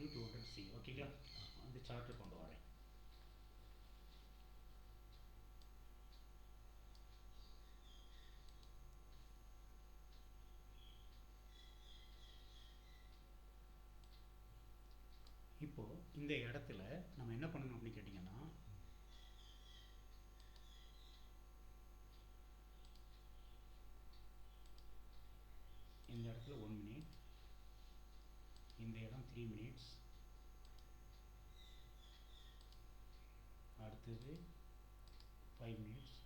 Q200C ஓகேங்களா. அந்த சார்ட்டை கொண்டு வரேன். இப்போது இந்த இடத்துல நம்ம என்ன பண்ணணும் அப்படின்னு கேட்டிங்கன்னா, இந்த இடத்துல 1 மினிட், இந்த இடம் 3 மினிட்ஸ், அடுத்தது 5 மினிட்ஸ்,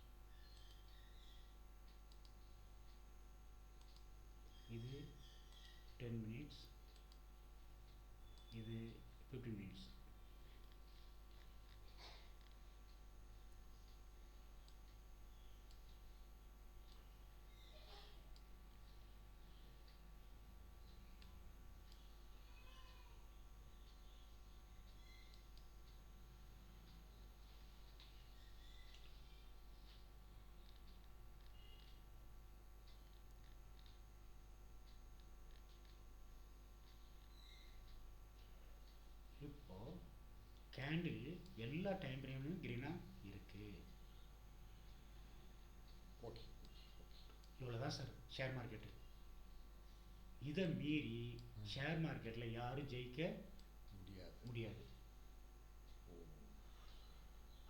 இது 10 மினிட்ஸ், இது 15 மினிட்ஸ். இப்போ கேண்டில் எல்லா டைம் ஃப்ரேம்லையும் க்ரீனாக இருக்குது. ஓகே. இவ்வளோதான் சார் ஷேர் மார்க்கெட்டு. இதை மீறி ஷேர் மார்க்கெட்டில் யாரும் ஜெயிக்க முடியாது.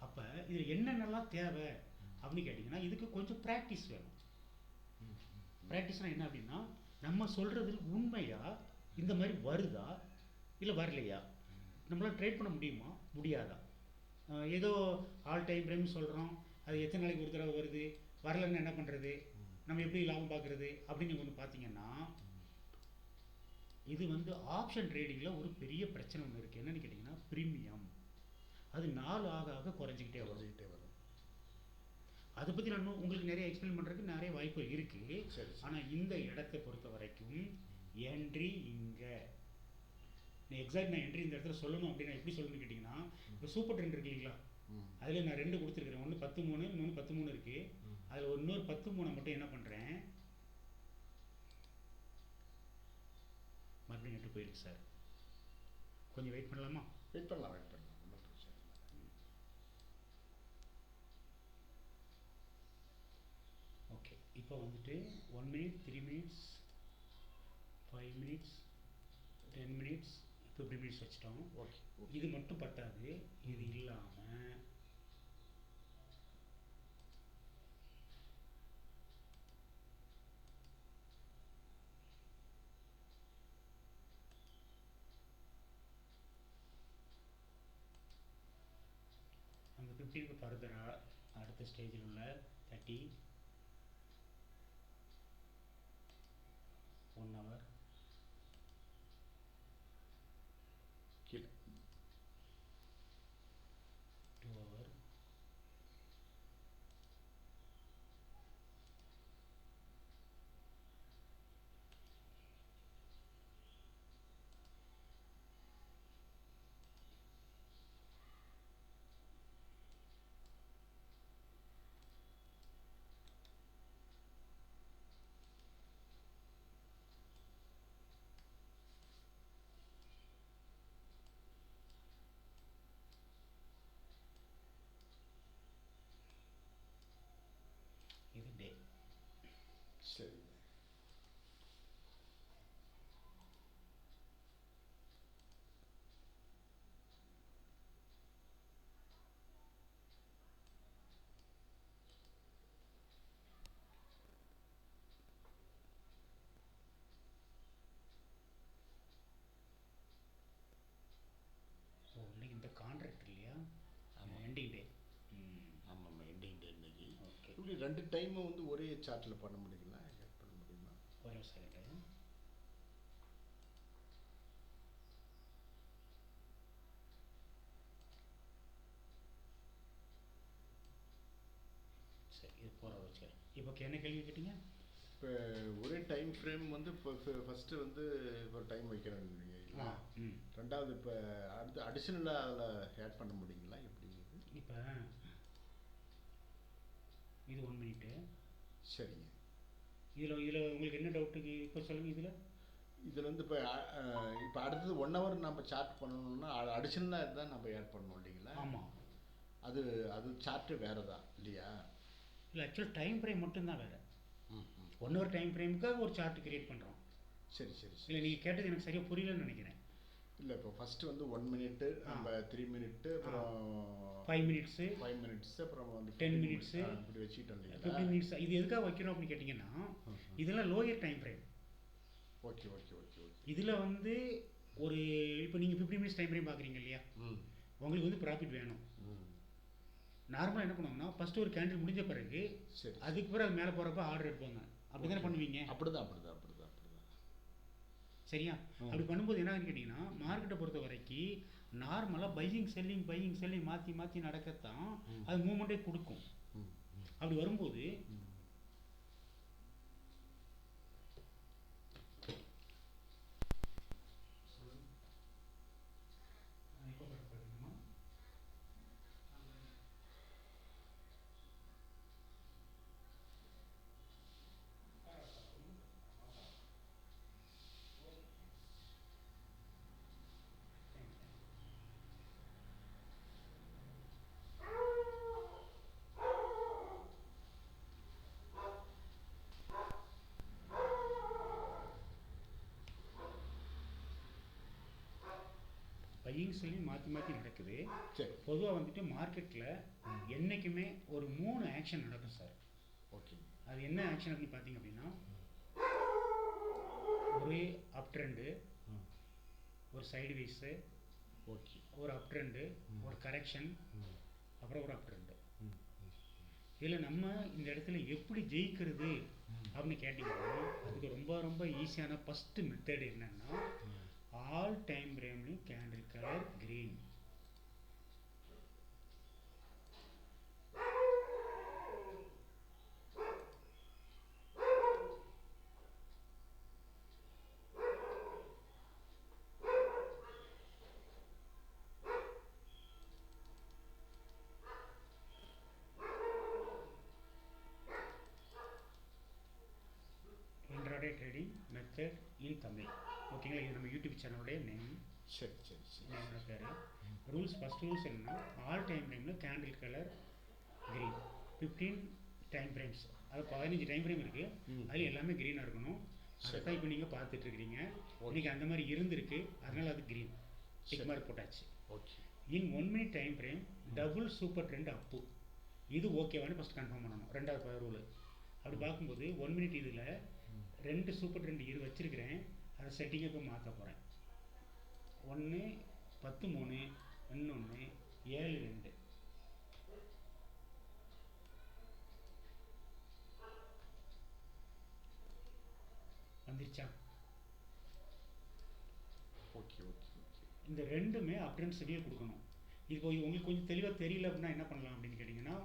அப்போ இதில் என்னென்னலாம் தேவை அப்படின்னு கேட்டிங்கன்னா, இதுக்கு கொஞ்சம் ப்ராக்டிஸ் வேணும். ப்ராக்டிஸ்னால் என்ன அப்படின்னா, நம்ம சொல்கிறது உண்மையாக இந்த மாதிரி வருதா இல்லை வரலையா, நம்மளால் ட்ரேட் பண்ண முடியுமா முடியாதா, ஏதோ ஆல் டைம் ஃப்ரேம் சொல்கிறோம், அது எத்தனை நாளைக்கு ஒரு தடவை வருது, வரலன்னு என்ன பண்ணுறது, நம்ம எப்படி லாபம் பார்க்குறது அப்படின்னு ஒன்று பார்த்தீங்கன்னா, இது வந்து ஆப்ஷன் ட்ரேடிங்கில் ஒரு பெரிய பிரச்சனை ஒன்று இருக்குது. என்னென்னு கேட்டிங்கன்னா, ப்ரீமியம் அது நாள் ஆக ஆக குறைஞ்சிக்கிட்டே வரும். அதை பற்றி நான் உங்களுக்கு நிறைய எக்ஸ்பிளைன் பண்ணுறதுக்கு நிறைய வாய்ப்பு இருக்குது. ஆனால் இந்த இடத்தை பொறுத்த வரைக்கும் என்ட்ரி இங்கே எக்ஸாக்ட் நான் என்ட்ரி இந்த இடத்துல சொல்லணும் அப்படின்னு எப்படி சொல்லணும்னு கேட்டிங்கன்னா, இப்போ சூப்பர் ட்ரெண்ட் இருக்கு இல்லைங்களா, அதில் நான் 2 கொடுத்துருக்குறேன். ஒன்று 13, இன்னொன்று 13 இருக்குது. அதில் ஒரு இன்னொரு 13 மட்டும் என்ன பண்ணுறேன், மறுபடியும் நெட்டு போயிருக்கு சார். கொஞ்சம் வெயிட் பண்ணலாமா? வெயிட் பண்ணலாம். ஓகே. இப்போ வந்துட்டு 1 minute, 3 minutes, 5 minutes, 10 minutes, 50 minutes வச்சுட்டோம். ஓகே. இது மட்டும் பத்தாது, இது இல்லாமல் அந்த 15க்கு ஃபர்தராக அடுத்த ஸ்டேஜில் உள்ள 30, 1 hour, கீழே 2 hour, இது டே. சரி. ஸோ இன்னைக்கு இந்த கான்ட்ராக்ட் இல்லையா, எண்டிங் டே. ஆமாம், எண்டிங் டே இன்னைக்கு. ஓகே. இப்படி 2 டைமும் வந்து ஒரே சார்ட்டில் பண்ண முடியுங்களா, ஆட் பண்ண முடியுமா? ஒரே செகண்டு. சரி, இது போகிற வச்சுக்கிறேன். இப்போ என்ன கேள்வி கேட்டீங்க? இப்போ ஒரே டைம் ஃப்ரேம் வந்து இப்போ ஃபஸ்ட்டு வந்து ஒரு டைம் வைக்கிறேன். ரெண்டாவது இப்போ அடுத்து அடிஷ்னலாக அதில் ஆட் பண்ண முடியுங்களா, எப்படி? இப்போ இது 1 மினிட்டு. சரிங்க. இதில் உங்களுக்கு என்ன டவுட்டுக்கு இப்போ சொல்லுங்கள். இதில் இதில் வந்து இப்போ அடுத்தது 1 ஹவர் நம்ம சார்ட் பண்ணணும்னா அடிஷனலாக இதுதான் நம்ம ஆட் பண்ணணும் இல்லைங்களா? ஆமாம். அது அது சார்ட்டு வேறு தான் இல்லையா? இல்லை, ஆக்சுவல் டைம் ஃப்ரேம் மட்டும்தான் வேறு. ம் 1 ஹவர் டைம் ஃப்ரேமுக்காக ஒரு சார்ட் கிரியேட் பண்ணுறோம். சரி சரி சரி. இல்லை, நீங்கள் கேட்டது எனக்கு சரியாக புரியலன்னு நினைக்கிறேன். இல்லை, இப்போ ஃபஸ்ட்டு வந்து 1 மினிட்டு, நம்ம 3 மினிட்டு, அப்புறம் 5 மினிட்ஸு, 5 மினிட்ஸு, அப்புறம் வந்து 10 மினிட்ஸு, இப்படி வச்சுக்கிட்டோம் இல்லைங்களா? 15 மினிட்ஸ். இது எதுக்காக வைக்கிறோம் அப்படின்னு கேட்டிங்கன்னா, இதெல்லாம் lower time frame. Okay okay okay okay. இதில் வந்து ஒரு இப்போ நீங்கள் 15 மினிட்ஸ் டைம் ஃப்ரேம் பார்க்குறீங்க இல்லையா, உங்களுக்கு வந்து ப்ராஃபிட் வேணும். நார்மலாக என்ன பண்ணுவாங்கன்னா, ஃபஸ்ட்டு ஒரு கேண்டில் முடிஞ்ச பிறகு சரி, அதுக்கு பிறகு அது மேலே போகிறப்ப ஆர்டர் எடுப்பாங்க. அப்படி தானே பண்ணுவீங்க? அப்படிதான். சரியா? அப்படி பண்ணும்போது என்ன கேட்டிங்கன்னா, மார்க்கெட்டை பொறுத்த வரைக்கும் நார்மலாக பையிங் செல்லிங் மாற்றி நடக்கத்தான் அது மூமெண்ட்டே கொடுக்கும். அப்படி வரும்போது பையிங் செல்லிங் மாற்றி நடக்குது. பொதுவாக வந்துட்டு மார்க்கெட்டில் என்றைக்குமே ஒரு 3 ஆக்ஷன் நடக்கும் சார். ஓகே. அது என்ன ஆக்ஷன் அப்படின்னு பார்த்தீங்க அப்படின்னா, ஒரு அப் ட்ரெண்டு, ஒரு சைடு வைஸு, ஓகே, ஒரு அப் ட்ரெண்டு, ஒரு கரெக்ஷன், அப்புறம் ஒரு அப் ட்ரெண்டு. இதில் நம்ம இந்த இடத்துல எப்படி ஜெயிக்கிறது அப்படின்னு கேட்டிங்கன்னா, அதுக்கு ரொம்ப ரொம்ப ஈஸியான ஃபஸ்ட்டு மெத்தட் என்னென்னா, ஆல் டைம் ஃப்ரேம்லையும் candle colour green. Intraday trading method in Tamil. ஓகேங்களா? இது நம்ம யூடியூப் சேனலுடைய நேம். சரி சரி சரி. நேமோட பேர். ரூல்ஸ், ஃபஸ்ட் ரூல்ஸ் என்னன்னா, ஆல் டைம் ஃப்ரேமில் candle colour green. 15 time frames, அது 15 டைம் ஃப்ரேம் இருக்குது, அதில் எல்லாமே க்ரீனாக இருக்கணும். அதை தான் இப்போ நீங்கள் பார்த்துட்ருக்கிறீங்க. இன்றைக்கி அந்த மாதிரி இருந்திருக்கு, அதனால் அது க்ரீன் டிக் மார்க் போட்டாச்சு. Okay. In 1 minute time frame double super trend up. இது ஓகேவானு ஃபஸ்ட் கன்ஃபார்ம் பண்ணணும். ரெண்டாவது ரூலு. அப்படி பார்க்கும்போது 1 மினிட் இதில் 2 சூப்பர் ட்ரெண்ட் இது வச்சுருக்கிறேன், அதை செட்டிங்கை இப்போ மாற்ற போகிறேன். 1 10 3, இன்னொன்று 7 2. வந்துருச்சா? Okay okay okay. இந்த ரெண்டுமே அப்டென்ட் சரியாக கொடுக்கணும். இப்போ உங்களுக்கு கொஞ்சம் தெளிவாக தெரியல அப்படின்னா என்ன பண்ணலாம் அப்படின்னு கேட்டிங்கன்னா,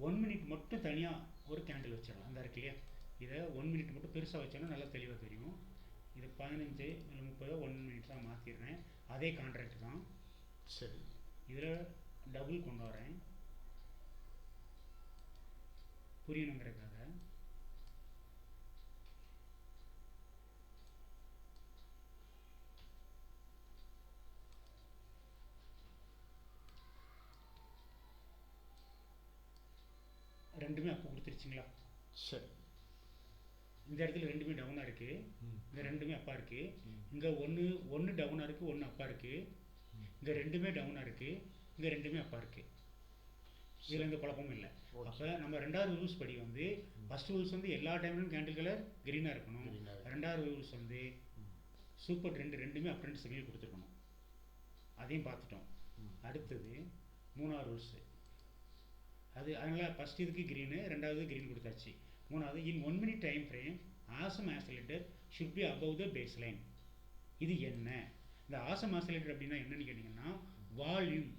1 மினிட் மட்டும் தனியாக ஒரு கேண்டில் வச்சிடலாம். அந்த இருக்கு இல்லையா, இதை 1 மினிட் மட்டும் பெருசாக வச்சோன்னா நல்லா தெளிவாக தெரியும். இது 15 இல்லை 30 1 மினிட்ஸாக மாற்றிடுறேன். அதே கான்ட்ராக்ட் தான். சரி. இதில் டபுள் கொண்டு வரேன் புரியணுங்கிறதுக்காக. ரெண்டுமே அப்போ கொடுத்துருச்சிங்களா? சரி. இந்த இடத்துல ரெண்டுமே டவுனாக இருக்குது, இந்த ரெண்டுமே அப்பா இருக்குது. இங்கே ஒன்று டவுனாக இருக்குது, ஒன்று அப்பா இருக்குது. இங்கே ரெண்டுமே டவுனாக இருக்குது, இங்கே ரெண்டுமே அப்பா இருக்குது. இதில் எந்த குழப்பமும் இல்லை. அப்போ நம்ம ரெண்டாவது ரூல்ஸ் படி வந்து, ஃபஸ்ட் ரூல்ஸ் வந்து எல்லா டைம்லையும் கேண்டில் கலர் க்ரீனாக இருக்கணும். ரெண்டாவது ரூல்ஸ் வந்து சூப்பர் ட்ரெண்ட் ரெண்டுமே அப் ட்ரெண்ட் சிக்னல் கொடுத்துருக்கணும். அதையும் பார்த்துட்டோம். அடுத்தது 3வது ரூல்ஸு. அதனால் ஃபஸ்ட் இதுக்கு க்ரீனு, ரெண்டாவது க்ரீன் கொடுத்தாச்சு. 3வது, in 1 minute time frame awesome oscillator should be above the base line. இது என்ன? இந்த ஆசம் ஆசிலேட்டர் அப்படின்னா என்னன்னு கேட்டிங்கன்னா, வால்யூம்.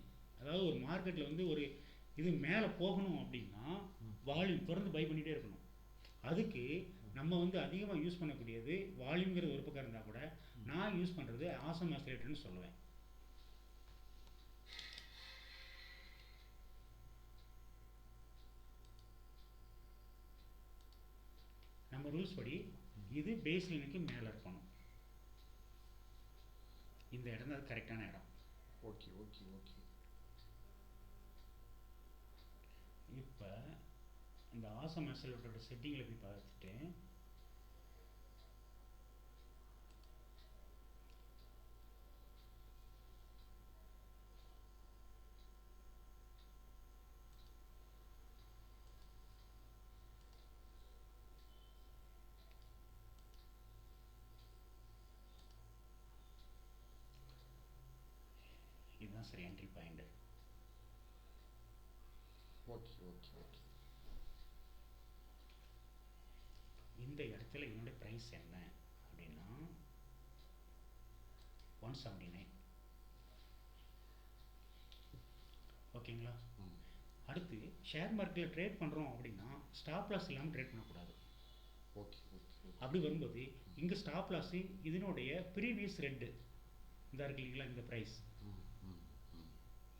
அதாவது ஒரு மார்க்கெட்டில் வந்து ஒரு இது மேலே போகணும் அப்படின்னா வால்யூம் தொடர்ந்து பை பண்ணிகிட்டே இருக்கணும். அதுக்கு நம்ம வந்து அதிகமாக யூஸ் பண்ணக்கூடியது வால்யூம்ங்கிறது ஒரு பக்கம் இருந்தால் கூட, நான் யூஸ் பண்ணுறது ஆசம் ஆசிலேட்டர்னு சொல்லுவேன். நம்ம ரூல்ஸ் படி இது பேஸ் லைனுக்கு மேலே இருக்கணும். இந்த இடம் தான் கரெக்டான இடம். Okay okay okay. இப்போ இந்த ஆசம் ஆக்சலரேட்டரோட செட்டிங்கில் போய் பார்த்துட்டு இதுதான் சரி entry point. Okay okay okay. இந்த இடத்துல என்னோட ப்ரைஸ் என்ன அப்படின்னா 179. ஓகேங்களா? அடுத்து ஷேர் மார்க்கெட்டில் ட்ரேட் பண்ணுறோம் அப்படின்னா ஸ்டாப் லாஸ் இல்லாமல் ட்ரேட் பண்ணக்கூடாது. Okay okay. அப்படி வரும்போது இங்கே ஸ்டாப் லாஸு இதனுடைய ப்ரீவியஸ் ரெட்டு இந்த இருக்கு இல்லைங்களா, இந்த ப்ரைஸ்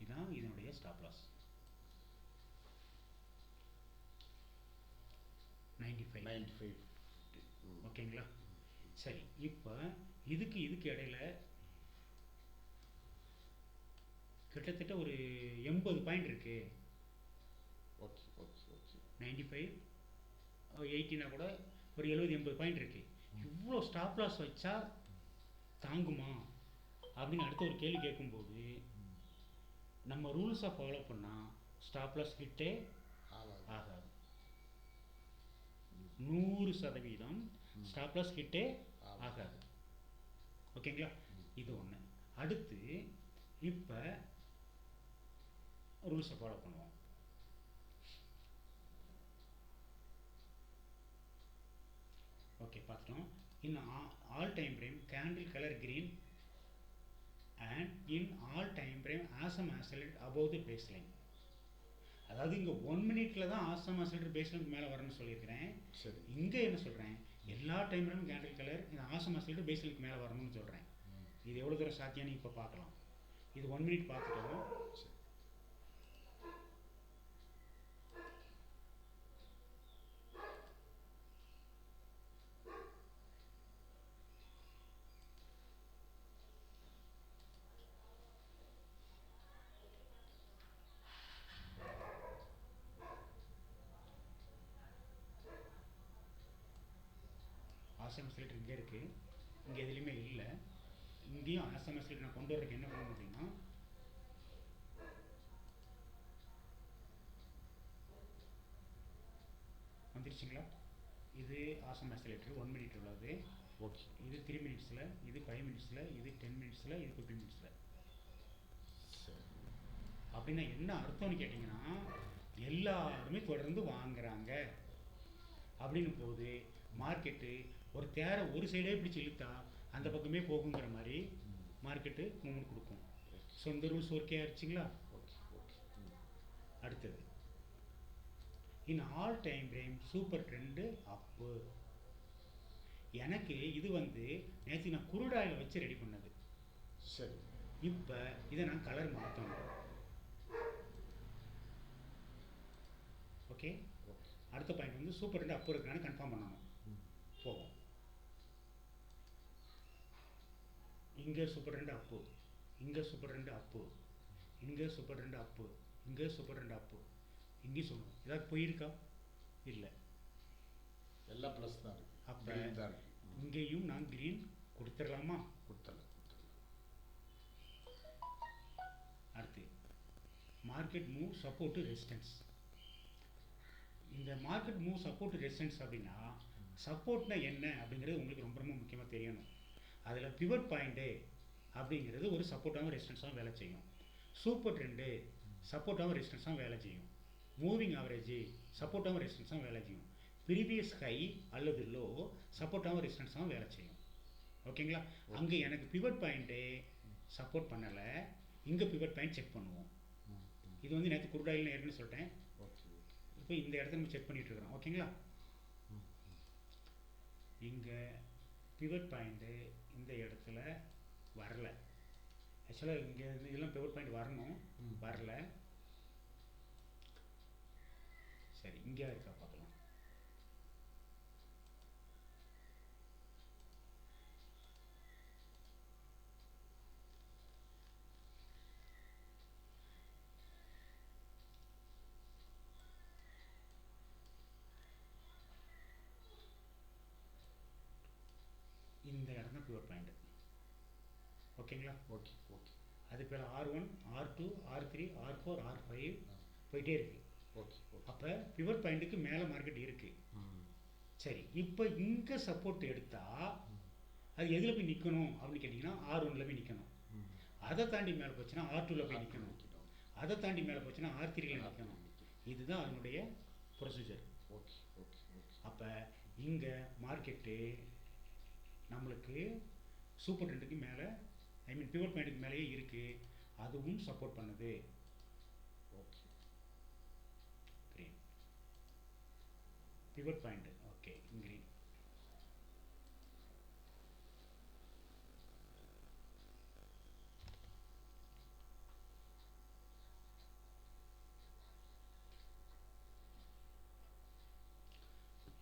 இதுதான் இதனுடைய ஸ்டாப் லாஸ் 95. ஓகேங்களா? சரி, இப்போ இதுக்கு இடையில கிட்டத்தட்ட ஒரு 80 பாயிண்ட் இருக்கு. Okay okay okay. 95 80னா கூட ஒரு 70-80 பாயிண்ட் இருக்கு. இவ்வளோ ஸ்டாப் லாஸ் வச்சா தாங்குமா அப்படின்னு அடுத்த ஒரு கேள்வி கேட்கும்போது நம்ம ரூல்ஸை ஃபாலோ பண்ணால் ஸ்டாப் லாஸ் ஹிட்டே ஆகாது. 100% ஸ்டாப் லாஸ் ஹிட்டே ஆகாது. ஓகேங்களா? இது ஒன்று. அடுத்து இப்போ ரூல்ஸை ஃபாலோ பண்ணுவோம். ஓகே, பார்த்துட்டோம். In all time frame candle colour green and in all time frame awesome accelerate above the base line. அதாவது இங்கே 1 மினிட்ல தான் ஆசம் ஆக்சலரேட் பேஸ் லைன் மேலே வரணும்னு சொல்லியிருக்கிறேன். சரி, இங்கே என்ன சொல்கிறேன், எல்லா டைம் ஃப்ரேம் கேண்டில் கலர் இந்த ஆசம் ஆக்சலரேட் பேஸ் லைனுக்கு மேலே வரணும்னு சொல்கிறேன். இது எவ்வளோ தூரம் சாத்தியான்னு இப்போ பார்க்கலாம். இது 1 மினிட் பார்த்துட்டோம். ஆசம் ஆக்சலரேட் இங்கே இருக்குது, இங்கே எதுலேயுமே இல்லை. இங்கேயும் ஆசம் ஆக்சலரேட் நான் கொண்டு வரதுக்கு என்ன பண்ணணும் அப்படின்னா வந்துருச்சுங்களா? இது ஆசம் ஆக்சலரேட்டர் 1 மினிட் உள்ளது. ஓகே. இது 3 மினிட்ஸில், இது 5 மினிட்ஸில், இது 10 மினிட்ஸில், இது 15 மினிட்ஸில். அப்படின்னா என்ன அர்த்தம்னு கேட்டிங்கன்னா எல்லாருமே தொடர்ந்து வாங்குறாங்க அப்படின்னும் போது மார்க்கெட்டு ஒரு ஒரு சைடே பிடிச்சி இழுத்தா அந்த பக்கமே போகுங்கிற மாதிரி மார்க்கெட்டு மூவ்மெண்ட் கொடுக்கும். ஸோ இந்த ரூல்ஸ் ஓகே ஆயிடுச்சுங்களா? Okay okay. அடுத்தது in all time frame super trend up. எனக்கு இது நேற்று நான் குருடாயில் வச்சு ரெடி பண்ணது. சரி, இப்போ இதை நான் கலர் மாற்றணும். ஓகே. அடுத்த பாயிண்ட் சூப்பர் ட்ரெண்ட் அப்பு இருக்கான்னு கன்ஃபார்ம் பண்ணணும். போவோம். இங்கே சூப்பர் ட்ரெண்ட் அப்பு, இங்கே சூப்பர் ட்ரெண்ட் அப்பு, இங்கே சூப்பர் ட்ரெண்ட் அப்பு, இங்கே சூப்பர் ட்ரெண்ட் அப்பு, இங்கேயும் சொல்லணும். ஏதாவது போயிருக்கா? இல்லை, எல்லாம் ப்ளஸ் தான் இருக்கு. அப்போ இங்கேயும் நான் கிரீன் கொடுத்துடலாமா? கொடுத்துடலாம். அடுத்து market move support to resistance. இந்த market move support to resistance அப்படின்னா சப்போர்ட்னா என்ன அப்படிங்கிறது உங்களுக்கு ரொம்ப ரொம்ப முக்கியமாக தெரியணும். அதில் பிவட் பாயிண்ட்டு அப்படிங்கிறது ஒரு சப்போர்ட்டாகவும் ரெசிஸ்டன்ஸாகவும் வேலை செய்யும். சூப்பர் ட்ரெண்டு சப்போர்ட்டாகவும் ரெசிஸ்டன்ஸாகவும் வேலை செய்யும். மூவிங் ஆவரேஜ் சப்போர்ட்டாகவும் ரெசிஸ்டன்ஸாகவும் வேலை செய்யும். ப்ரீவியஸ் ஹை அல்லது லோ சப்போர்ட்டாகவும் ரெசிஸ்டன்ஸாகவும் வேலை செய்யும். ஓகேங்களா? அங்கே எனக்கு பிவட் பாயிண்ட்டு சப்போர்ட் பண்ணலை, இங்கே பிவட் பாயிண்ட் செக் பண்ணுவோம். இது நேற்று குருடாயில் ஏற்கனவே சொல்லிட்டேன். இப்போ இந்த இடத்த நம்ம செக் பண்ணிட்டு இருக்கிறோம். ஓகேங்களா? இங்கே பிவட் பாயிண்ட்டு இந்த இடத்துல வரல. ஆக்சுவலாக இங்கே இதெல்லாம் பிவட் பாயிண்ட் வரணும், வரல. சரி, இங்கே இருக்கா பார்க்கலாம். Pure point. ஓகேங்களா? ஓகே ஓகே அது பேர் R1, R2, R3, R4, R5 போயிட்டே இருக்கு. Okay okay. அப்போ பியூர் பாயிண்ட்டுக்கு மேலே மார்க்கெட் இருக்கு. சரி, இப்போ இங்கே சப்போர்ட் எடுத்தா அது எதில் போய் நிற்கணும் அப்படின்னு கேட்டிங்கன்னா R1ல போய் நிற்கணும். அதை தாண்டி மேலே போச்சுன்னா R2ல போய் நிற்கணும். அதை தாண்டி மேலே போச்சுன்னா R3ல நிற்கணும். இதுதான் அதனுடைய ப்ரொசீஜர். Okay okay okay. அப்போ இங்கே மார்க்கெட்டு நம்மளுக்கு சூப்பர் ட்ரெண்டுக்கு மேலே, ஐ மீன் பியூர் பாயிண்ட்டுக்கு மேலேயே இருக்குது. அதுவும் சப்போர்ட் பண்ணுது. Okay. Green pure point. Okay, green.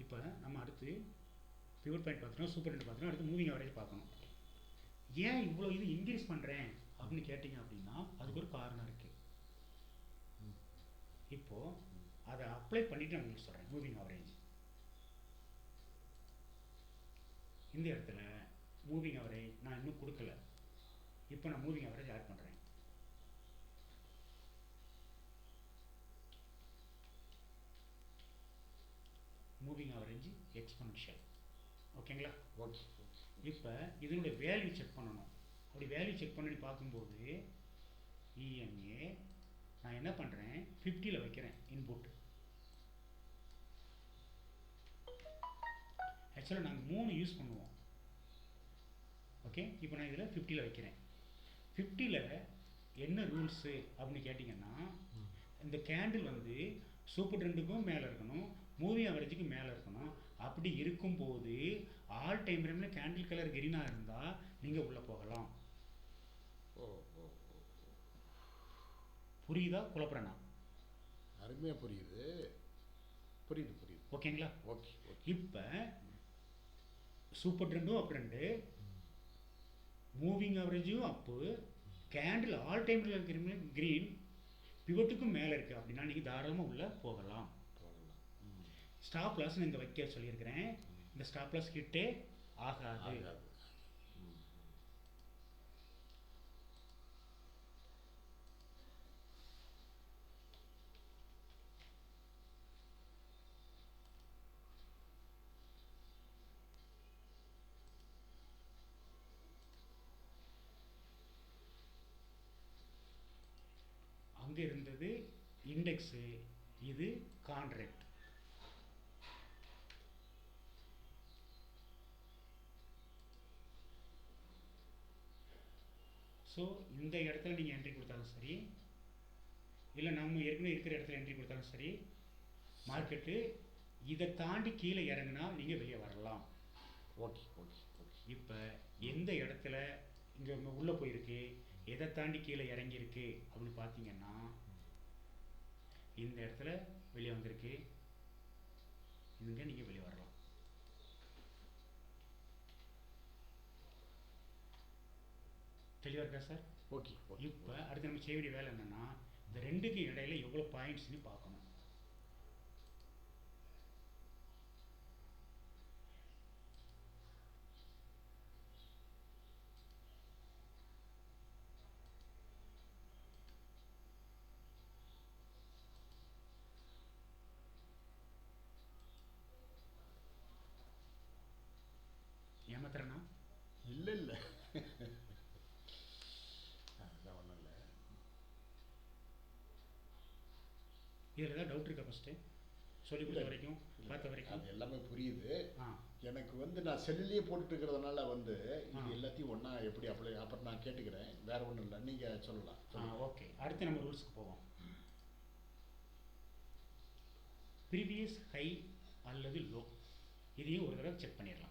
இப்போ நம்ம அடுத்து பியூர் பாயிண்ட் பார்த்துட்டோம், சூப்பர் ட்ரெண்ட் பார்த்துட்டோம். அடுத்து மூவிங் ஆவரேஜ் பார்க்கணும். ஏன் இவ்வளோ இது இன்க்ரீஸ் பண்ணுறேன் அப்படின்னு கேட்டிங்க அப்படின்னா அதுக்கு ஒரு காரணம் இருக்குது. இப்போது அதை அப்ளை பண்ணிவிட்டு நான் உங்களுக்கு சொல்கிறேன். மூவிங் ஆவரேஜ் இந்த இடத்துல மூவிங் ஆவரேஜ் நான் இன்னும் கொடுக்கல. இப்போ நான் மூவிங் ஆவரேஜ் ஆட் பண்ணுறேன். Moving average exponential. ஓகேங்களா? ஓகே. இப்போ இதனுடைய வேல்யூ செக் பண்ணணும். அப்படி வேல்யூ செக் பண்ணி பார்க்கும்போது EMA நான் என்ன பண்ணுறேன், 50ல் வைக்கிறேன் இன்புட். ஆக்சுவலாக நாங்கள் 3 யூஸ் பண்ணுவோம். ஓகே, இப்போ நான் இதில் 50ல் வைக்கிறேன். 50ல் என்ன ரூல்ஸு அப்படின்னு கேட்டிங்கன்னா, இந்த கேண்டில் வந்து சூப்பர் ட்ரெண்டுக்கும் மேலே இருக்கணும், மூவி ஆவரேஜுக்கும் மேலே இருக்கணும். அப்படி இருக்கும்போது ஆல் டைம் ஃப்ரேமில் கேண்டில் கலர் கிரீனாக இருந்தால் நீங்கள் உள்ளே போகலாம். ஓ ஓ ஓ. புரியுதா, குழப்பறேனா? அருமையாக புரியுது புரியுது புரியுது. ஓகேங்களா? Okay okay. இப்போ சூப்பர் ட்ரெண்டும் அப் ட்ரெண்டு, மூவிங் ஆவரேஜும் அப்பு, கேண்டில் ஆல் டைமில் இருக்கிற க்ரீன், பிவட்டுக்கும் மேலே இருக்குது அப்படின்னா நீங்கள் தாராளமாக உள்ளே போகலாம். ஸ்டாப் லாஸ் நான் இங்கே வைக்க சொல்லியிருக்கிறேன். இந்த ஸ்டாப் லாஸ் கிட்டே ஆகாது. அங்கே இருந்தது இண்டெக்ஸு, இது கான்ட்ராக்ட். ஸோ இந்த இடத்துல நீங்கள் என்ட்ரி கொடுத்தாலும் சரி, இல்லை நம்ம ஏற்கனவே இருக்கிற இடத்துல என்ட்ரி கொடுத்தாலும் சரி, மார்க்கெட்டு இதை தாண்டி கீழே இறங்குனா நீங்கள் வெளியே வரலாம். Okay okay okay. இப்போ எந்த இடத்துல இங்கே உள்ளே போயிருக்கு, எதை தாண்டி கீழே இறங்கியிருக்கு அப்படின்னு பார்த்தீங்கன்னா இந்த இடத்துல வெளியே வந்திருக்கு. இங்கே நீங்கள் வெளியே வரலாம். தெளிவாக இருக்கா சார்? Okay okay. இப்போ அடுத்து நம்ம செய்ய வேண்டிய வேலை என்னென்னா, இந்த ரெண்டுக்கு இடையில எவ்வளோ பாயிண்ட்ஸ்னு பார்க்கணும். ஏமாத்துறேன்னா? இல்லை இல்லை, அதெல்லாம் ஒன்றும் இல்லை. இதில் ஏதாவது டவுட் இருக்கா? ஃபஸ்ட்டு சொல்லி கொடுத்த வரைக்கும், பார்த்த வரைக்கும் அது எல்லாமே புரியுது. ஆ எனக்கு வந்து நான் செல்லுலேயே போட்டுட்டு இருக்கிறதுனால வந்து இது எல்லாத்தையும் ஒன்றா எப்படி அப்ளை, அப்புறம் நான் கேட்டுக்கிறேன். வேற ஒன்றும் இல்லை, நீங்கள் சொல்லலாம். ஓகே, அடுத்து நம்ம ரூல்ஸுக்கு போவோம். ப்ரீவியஸ் ஹை அல்லது லோ, இதையும் ஒரு தடவை செக் பண்ணிடலாம்.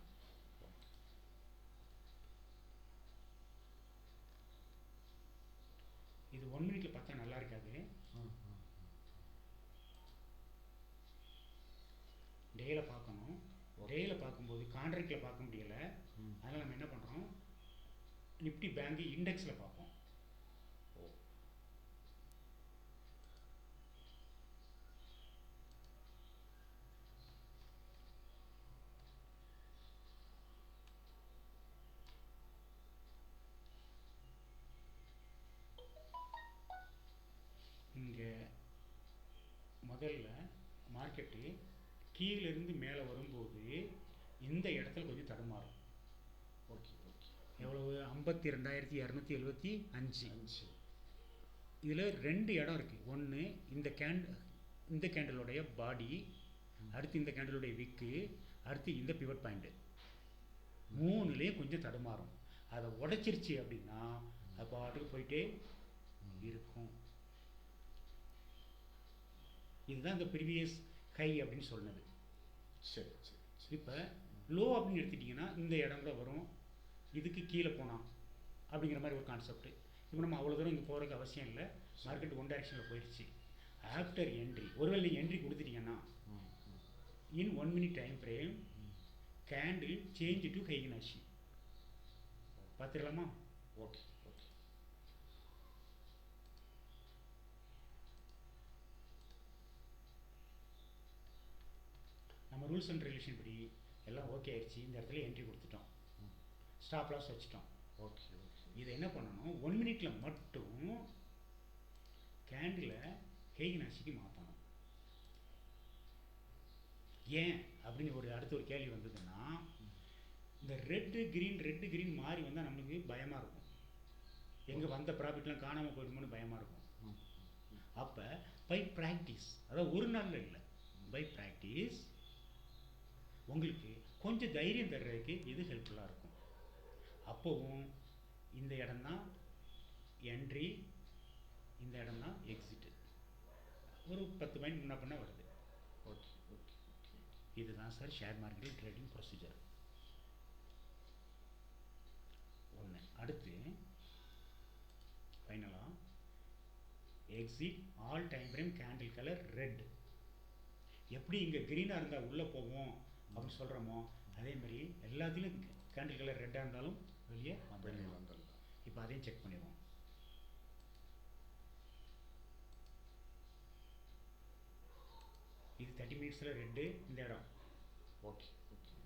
இது 1 மினிட்ல பார்த்தா நல்லா இருக்காது. டேயில் பார்க்கணும். டேயில் பார்க்கும்போது கான்ட்ராக்டில் பார்க்க முடியலை. அதனால் நம்ம என்ன பண்ணுறோம், நிஃப்டி பேங்க் இண்டெக்ஸில் பார்ப்போம். முதல்ல மார்க்கெட்டு கீழிருந்து மேலே வரும்போது இந்த இடத்துல கொஞ்சம் தடுமாறும். Okay okay. எவ்வளவு? 52,275. இதில் 2 இடம் இருக்குது. ஒன்று இந்த கேண்டலுடைய பாடி, அடுத்து இந்த கேண்டலுடைய விக்கு, அடுத்து இந்த பிவட் பாயிண்ட்டு, 3லேயும் கொஞ்சம் தடுமாறும். அதை உடைச்சிருச்சு அப்படின்னா அது பாட்டுக்கு போயிட்டே இருக்கும். இதுதான் இந்த ப்ரீவியஸ் ஹை அப்படின்னு சொன்னது. சரி சரி. இப்போ லோ அப்படின்னு எடுத்துட்டிங்கன்னா இந்த இடம் கூட வரும், இதுக்கு கீழே போனால் அப்படிங்கிற மாதிரி ஒரு கான்செப்ட். இப்போ நம்ம அவ்வளோ தூரம் இங்கே போகிறதுக்கு அவசியம் இல்லை. மார்க்கெட் ஒன் டைரக்ஷனில் போயிடுச்சு. ஆஃப்டர் என்ட்ரி, ஒருவேளை நீங்கள் என்ட்ரி கொடுத்துட்டீங்கன்னா in 1 minute time frame candle change to Heikin Ashi பார்த்துடலாமா? Okay okay. நம்ம ரூல்ஸ் அண்ட் ரெகுலேஷன் படி எல்லாம் ஓகே ஆயிடுச்சு. இந்த இடத்துல என்ட்ரி கொடுத்துட்டோம், ஸ்டாப் லாஸ் வச்சுட்டோம். Okay okay. இதை என்ன பண்ணணும், 1 minute மட்டும் கேண்டில் ஹைகினாஷிக்கு மாற்றணும். ஏன் அப்படின்னு அடுத்த ஒரு கேள்வி வந்ததுன்னா, இந்த ரெட்டு கிரீன் மாறி வந்தால் நம்மளுக்கு பயமாக இருக்கும். எங்கே வந்த ப்ராஃபிட்லாம் காணாமல் போயிடுமோன்னு பயமாக இருக்கும். அப்போ பை ப்ராக்டிஸ், அதாவது ஒரு நாளில் இல்லை, பை ப்ராக்டிஸ் உங்களுக்கு கொஞ்சம் தைரியம் தர்றதுக்கு இது ஹெல்ப்ஃபுல்லாக இருக்கும். அப்போவும் இந்த இடம் தான் என்ட்ரி, இந்த இடம் தான் எக்ஸிட்டு. ஒரு 10 பாயிண்ட் முன்ன பண்ண வருது. Okay okay okay. இதுதான் sir share market trading procedure. ஒன்று. அடுத்து ஃபைனலாக exit all time frame candle colour red. எப்படி இங்கே க்ரீனாக இருந்தால் உள்ளே போவோம் அப்படின்னு சொல்கிறோமோ அதே மாதிரி எல்லாத்துலேயும் கேண்டில் கலர் ரெட்டாக இருந்தாலும் வெளியே வந்துடலாம். இப்போ அதையும் செக் பண்ணிடுவோம். இது 30 minutesல ரெட்டு இந்த இடம். Okay okay.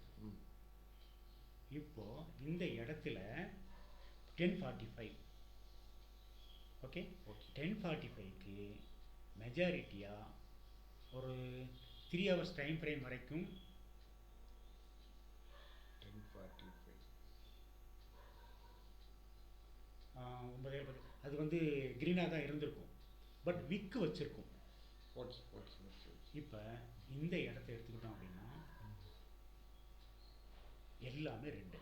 இப்போ இந்த இடத்துல 10:45. Okay okay. 10:45க்கு மெஜாரிட்டியாக ஒரு 3 hours டைம் ஃப்ரேம் வரைக்கும் 10:45 9:10 அது வந்து க்ரீனாக தான் இருந்திருக்கும், பட் விக்கு வச்சுருக்கும். Okay okay okay. இப்போ இந்த இடத்த எடுத்துக்கிட்டோம் அப்படின்னா எல்லாமே ரெண்டு.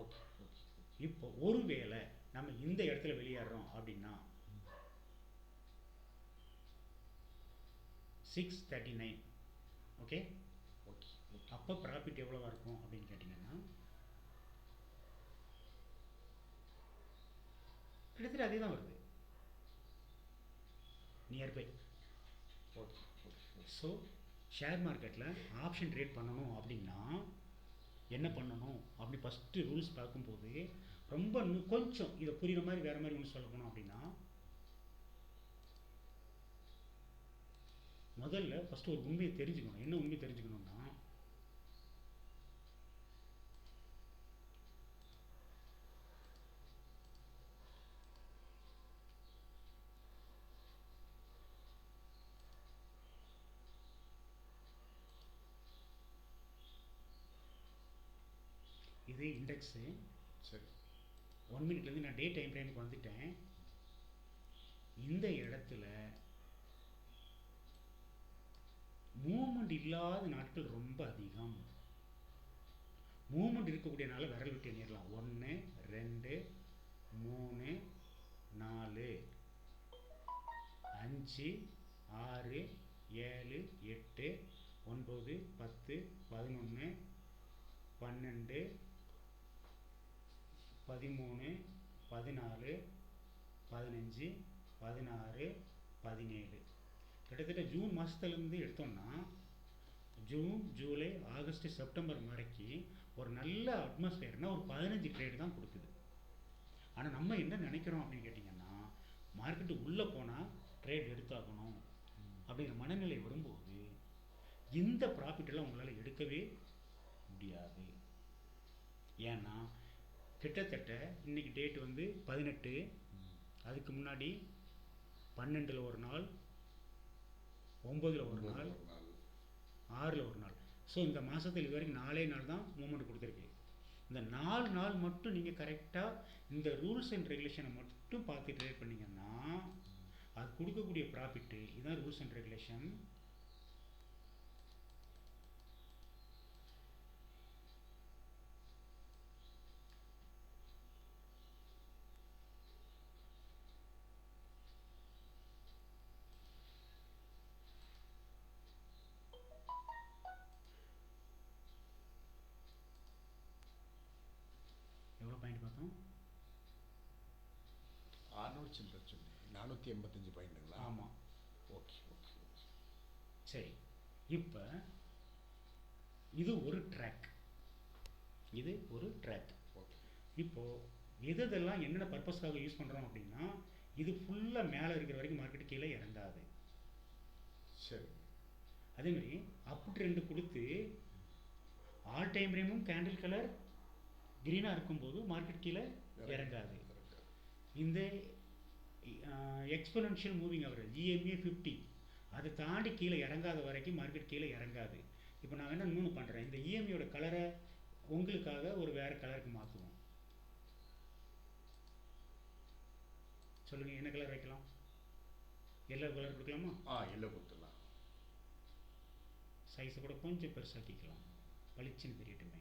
Okay okay. இப்போ ஒருவேளை நம்ம இந்த இடத்துல வெளியேறோம் அப்படின்னா 6:39. Okay okay. அப்போ ப்ராஃபிட் எவ்வளோவா இருக்கும் அப்படின்னு கேட்டிங்கன்னா கிட்டத்தட்ட அதே தான் வருது, nearby. Okay okay. So share மார்க்கெட்டில் ஆப்ஷன் ட்ரேட் பண்ணணும் அப்படின்னா என்ன பண்ணணும் அப்படி ஃபஸ்ட்டு ரூல்ஸ் பார்க்கும்போது ரொம்ப இன்னும் கொஞ்சம் இதை புரிகிற மாதிரி வேறு மாதிரி ஒன்று சொல்லணும் அப்படின்னா, முதல்ல ஃபஸ்ட்டு ஒரு உண்மையை தெரிஞ்சுக்கணும். என்ன உண்மையை தெரிஞ்சுக்கணும்னா, இது இண்டெக்ஸு. சரி. 1 minute நான் டே டைம் ஃப்ரேமுக்கு வந்துட்டேன். இந்த இடத்துல மூமெண்ட் இல்லாத நாட்கள் ரொம்ப அதிகம். மூமெண்ட் இருக்கக்கூடியனால விரல் விட்டு எண்ணிடலாம். 1 2 3 4 5 6 7 8 9 10 11 12 13 14 15 16 17. கிட்டத்தட்ட ஜூன் மாதத்துலேருந்து எடுத்தோம்னா ஜூன் ஜூலை ஆகஸ்ட் செப்டம்பர் வரைக்கும் ஒரு நல்ல அட்மாஸ்பியர்னால் ஒரு 15 ட்ரேடு தான் கொடுக்குது. ஆனால் நம்ம என்ன நினைக்கிறோம் அப்படின்னு கேட்டிங்கன்னா, மார்க்கெட்டு உள்ளே போனால் ட்ரேட் எடுத்தாகணும் அப்படிங்கிற மனநிலை வரும்போது இந்த ப்ராஃபிட்டெல்லாம் உங்களால் எடுக்கவே முடியாது. ஏன்னா கிட்டத்தட்ட இன்றைக்கி டேட் வந்து 18, அதுக்கு முன்னாடி 12ல் ஒரு நாள், 9ல் ஒரு நாள், 6ல் ஒரு நாள். ஸோ இந்த மாதத்தில் இது வரைக்கும் 4 நாள் தான் மூவ்மெண்ட் கொடுத்துருக்கு. இந்த 4 நாள் மட்டும் நீங்கள் கரெக்டாக இந்த ரூல்ஸ் அண்ட் ரெகுலேஷனை மட்டும் பார்த்து ட்ரேட் பண்ணிங்கன்னா அது கொடுக்கக்கூடிய ப்ராஃபிட்டு. இதுதான் ரூல்ஸ் அண்ட் ரெகுலேஷன். எவ்வளோ பாயிண்ட் பார்த்தோம்? 600 சில்லற சொன்னீங்க. 485 பாயிண்ட்டுங்களா? ஆமாம். Okay okay. சரி, இப்போ இது ஒரு ட்ராக். இது ஒரு ட்ராக். ஓகே. இப்போது எதெல்லாம் என்னென்ன பர்பஸ்க்காக யூஸ் பண்ணுறோம் அப்படின்னா, இது ஃபுல்லாக மேலே இருக்கிற வரைக்கும் மார்க்கெட் கீழே இறங்காது. சரி. அதேமாதிரி அப் ட்ரெண்டு கொடுத்து ஆல் டைம் ஃப்ரேமும் கேண்டில் கலர் க்ரீனாக இருக்கும்போது மார்க்கெட் கீழே இறங்காது. இந்த எக்ஸ்பொனென்ஷியல் மூவிங் ஆவரேஜ் EMA 50 அதை தாண்டி கீழே இறங்காத வரைக்கும் மார்க்கெட் கீழே இறங்காது. இப்போ நான் என்ன இன்னொன்று பண்ணுறேன், இந்த EMAயோட கலரை உங்களுக்காக ஒரு வேறு கலருக்கு மாற்றுவோம். சொல்லுங்கள், என்ன கலர் வைக்கலாம்? எல்லோ கலர் கொடுக்கலாமா? எல்லோ கொடுத்துடலாம். சைஸை கூட கொஞ்சம் பெருசாக்கிக்கலாம், பளிச்சுன்னு தெரியட்டுமே.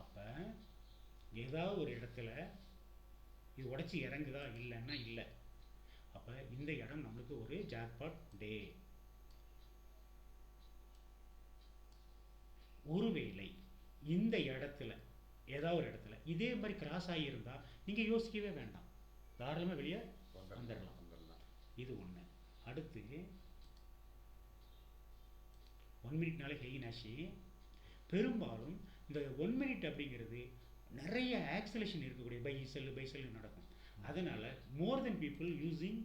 அப்போ ஏதாவது ஒரு இடத்துல இது உடச்சி இறங்குதா இல்லைன்னா இல்லை. அப்போ இந்த இடம் நம்மளுக்கு ஒரு ஜாக்பாட் டே. ஒருவேளை இந்த இடத்துல ஏதாவது ஒரு இடத்துல இதே மாதிரி கிராஸ் ஆகியிருந்தால் நீங்கள் யோசிக்கவே வேண்டாம், தாராளமாக வெளியே வந்துடலாம். இது ஒன்று. அடுத்து 1 மினிட்னாலே ஹெய்னாஷி. பெரும்பாலும் இந்த 1 மினிட் அப்படிங்கிறது நிறைய ஆக்சலேஷன் இருக்கக்கூடிய பை செல்லு நடக்கும். அதனால் more than people using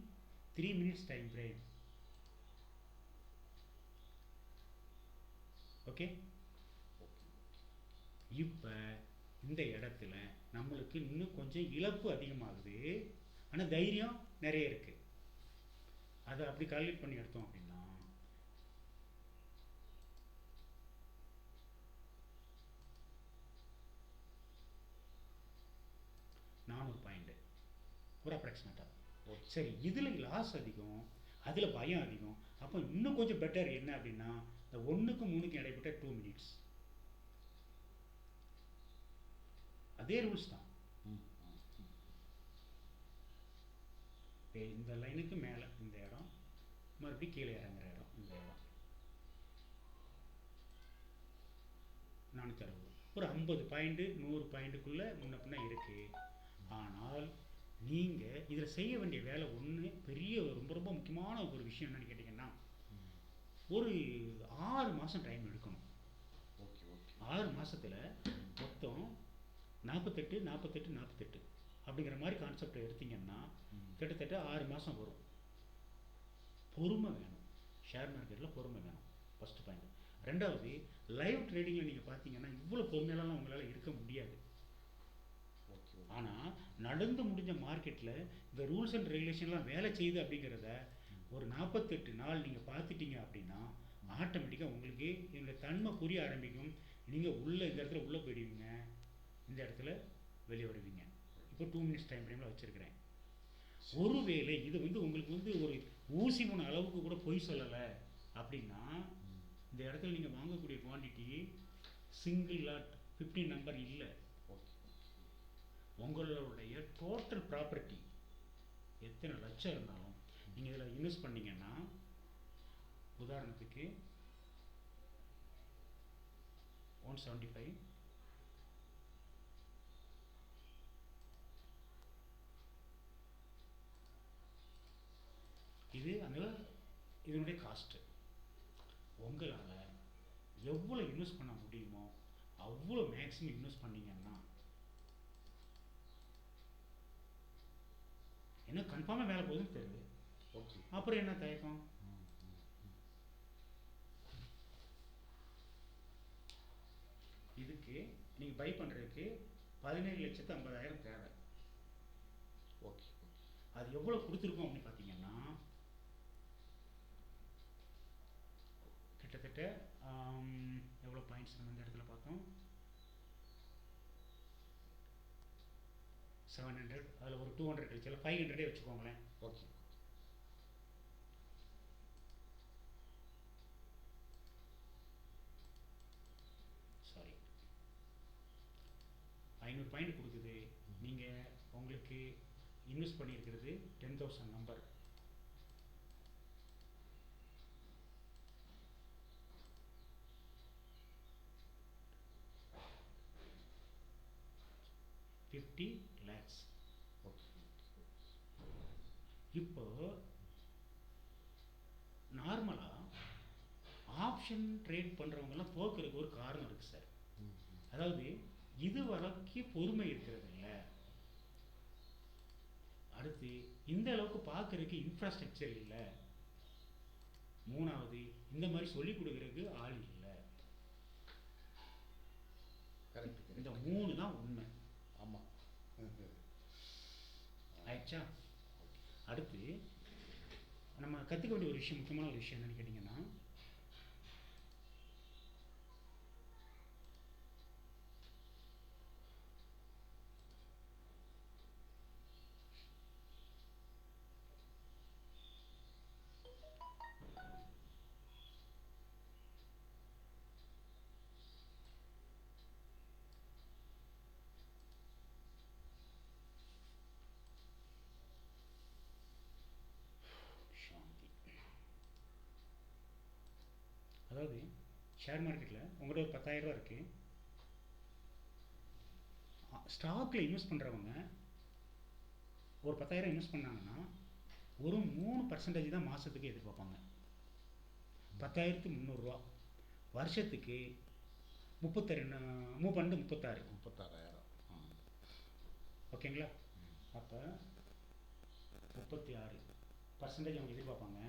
3 minutes time frame. Okay. இப்போ இந்த இடத்துல நம்மளுக்கு இன்னும் கொஞ்சம் இழப்பு அதிகமாகுது, ஆனால் தைரியம் நிறைய இருக்குது. அதை அப்படி கால்குலேட் பண்ணி எடுத்தோம் அப்படின்னா 400 பாயிண்ட் ஒரு அப்ராக்சிமேட்டாக. சரி, இதில் லாஸ் அதிகம், அதில் பயம் அதிகம். அப்போ இன்னும் கொஞ்சம் பெட்டர் என்ன அப்படின்னா, இந்த 1க்கும் 3க்கும் இடைப்பட்ட 2 மினிட்ஸ் அதே ரூல்ஸ் தான். இந்த லைனுக்கு மேலே இந்த இடம், மறுபடியும் கீழே இறங்குற இடம் இந்த இடம் 460. ஒரு 50 பாயிண்ட்டு 100 பாயிண்ட்டுக்குள்ளே முன்ன பின்ன இருக்குது. ஆனால் நீங்கள் இதில் செய்ய வேண்டிய வேலை ஒன்று பெரிய ரொம்ப ரொம்ப முக்கியமான ஒரு விஷயம் என்னன்னு கேட்டிங்கன்னா, ஒரு 6 மாதம் டைம் எடுக்கணும். 6 மாதத்தில் மொத்தம் 48 அப்படிங்கிற மாதிரி கான்செப்டை எடுத்திங்கன்னா கிட்டத்தட்ட 6 மாதம் வரும். பொறுமை வேணும், ஷேர் மார்க்கெட்டில் பொறுமை வேணும், ஃபஸ்ட்டு பாயிண்ட். ரெண்டாவது, லைவ் ட்ரேடிங்கில் நீங்கள் பார்த்தீங்கன்னா இவ்வளோ பொறுமையெல்லாம் உங்களால் இருக்க முடியாது. ஆனால் நடந்து முடிஞ்ச மார்க்கெட்டில் இந்த ரூல்ஸ் அண்ட் ரெகுலேஷன்லாம் வேலை செய்யுது அப்படிங்கிறத ஒரு 48 நாள் நீங்கள் பார்த்துட்டீங்க அப்படின்னா ஆட்டோமேட்டிக்காக உங்களுக்கு இந்த தன்மை புரிய ஆரம்பிக்கும். நீங்கள் இந்த இடத்துல உள்ளே போயிடுவீங்க, இந்த இடத்துல வெளியே வருவீங்க. இப்போ 2 மினிட்ஸ் டைம் ஃப்ரேமில் வச்சுருக்கிறேன். ஒருவேளை இது உங்களுக்கு ஒரு ஊசி மூணு அளவுக்கு கூட பொய் சொல்லலை அப்படின்னா, இந்த இடத்துல நீங்கள் வாங்கக்கூடிய குவான்டிட்டி சிங்கிள் லாட் 15 நம்பர் இல்லை. உங்களுடைய டோட்டல் ப்ராப்பர்ட்டி எத்தனை லட்சம் இருந்தாலும் நீங்கள் இதில் இன்வெஸ்ட் பண்ணிங்கன்னா, உதாரணத்துக்கு 175 இது இதனுடைய காஸ்ட்டு. உங்களால் எவ்வளோ இன்வெஸ்ட் பண்ண முடியுமோ அவ்வளோ மேக்ஸிமம் இன்வெஸ்ட் பண்ணிங்கன்னா, என்ன கன்ஃபார்மாக மேலே போகுதுன்னு தெரியுது, அப்புறம் என்ன தயக்கம்? இதுக்கு நீங்கள் பை பண்ணுறதுக்கு 17,50,000 தேவை. ஓகே. அது எவ்வளோ கொடுத்துருக்கோம் அப்படின்னு பார்த்தீங்கன்னா கிட்டத்தட்ட எவ்வளோ பாயிண்ட்ஸ் நம்ம இந்த இடத்துல பார்த்தோம், 700, அதில் ஒரு 200 கழிச்சால 500 வச்சுக்கோங்களேன். ஓகே. சாரி, 500 பாயிண்ட் கொடுக்குது. நீங்கள் உங்களுக்கு இன்வெஸ்ட் பண்ணியிருக்கிறது 10,000 நம்பர். $50 lakhs. இப்போ நார்மலாக ஆப்ஷன் ட்ரேட் பண்ணுறவங்கெல்லாம் தோக்கிறதுக்கு ஒரு காரணம் இருக்குது சார். அதாவது இது வரைக்கும் பொறுமை இருக்கிறது இல்லை, அடுத்து இந்த அளவுக்கு பார்க்கறதுக்கு இன்ஃப்ராஸ்ட்ரக்சர் இல்லை, மூணாவது இந்த மாதிரி சொல்லி கொடுக்கறதுக்கு ஆள் இல்லை. இந்த 3 தான் உண்மை. ஆமாம். ஆயிடுச்சா? அடுத்து நம்ம கற்றுக்க வேண்டிய ஒரு விஷயம், முக்கியமான ஒரு விஷயம் என்னன்னு கேட்டிங்கன்னா, அதாவது ஷேர் மார்க்கெட்டில் உங்கள்கிட்ட ஒரு 10,000 ரூபா இருக்குது. ஸ்டாக்கில் இன்வெஸ்ட் பண்ணுறவங்க ஒரு 10,000 இன்வெஸ்ட் பண்ணாங்கன்னா ஒரு 3% தான் மாதத்துக்கு எதிர்பார்ப்பாங்க. 10,300 வருஷத்துக்கு 36,000. ஓகேங்களா? அப்போ 36% அவங்க எதிர்பார்ப்பாங்க.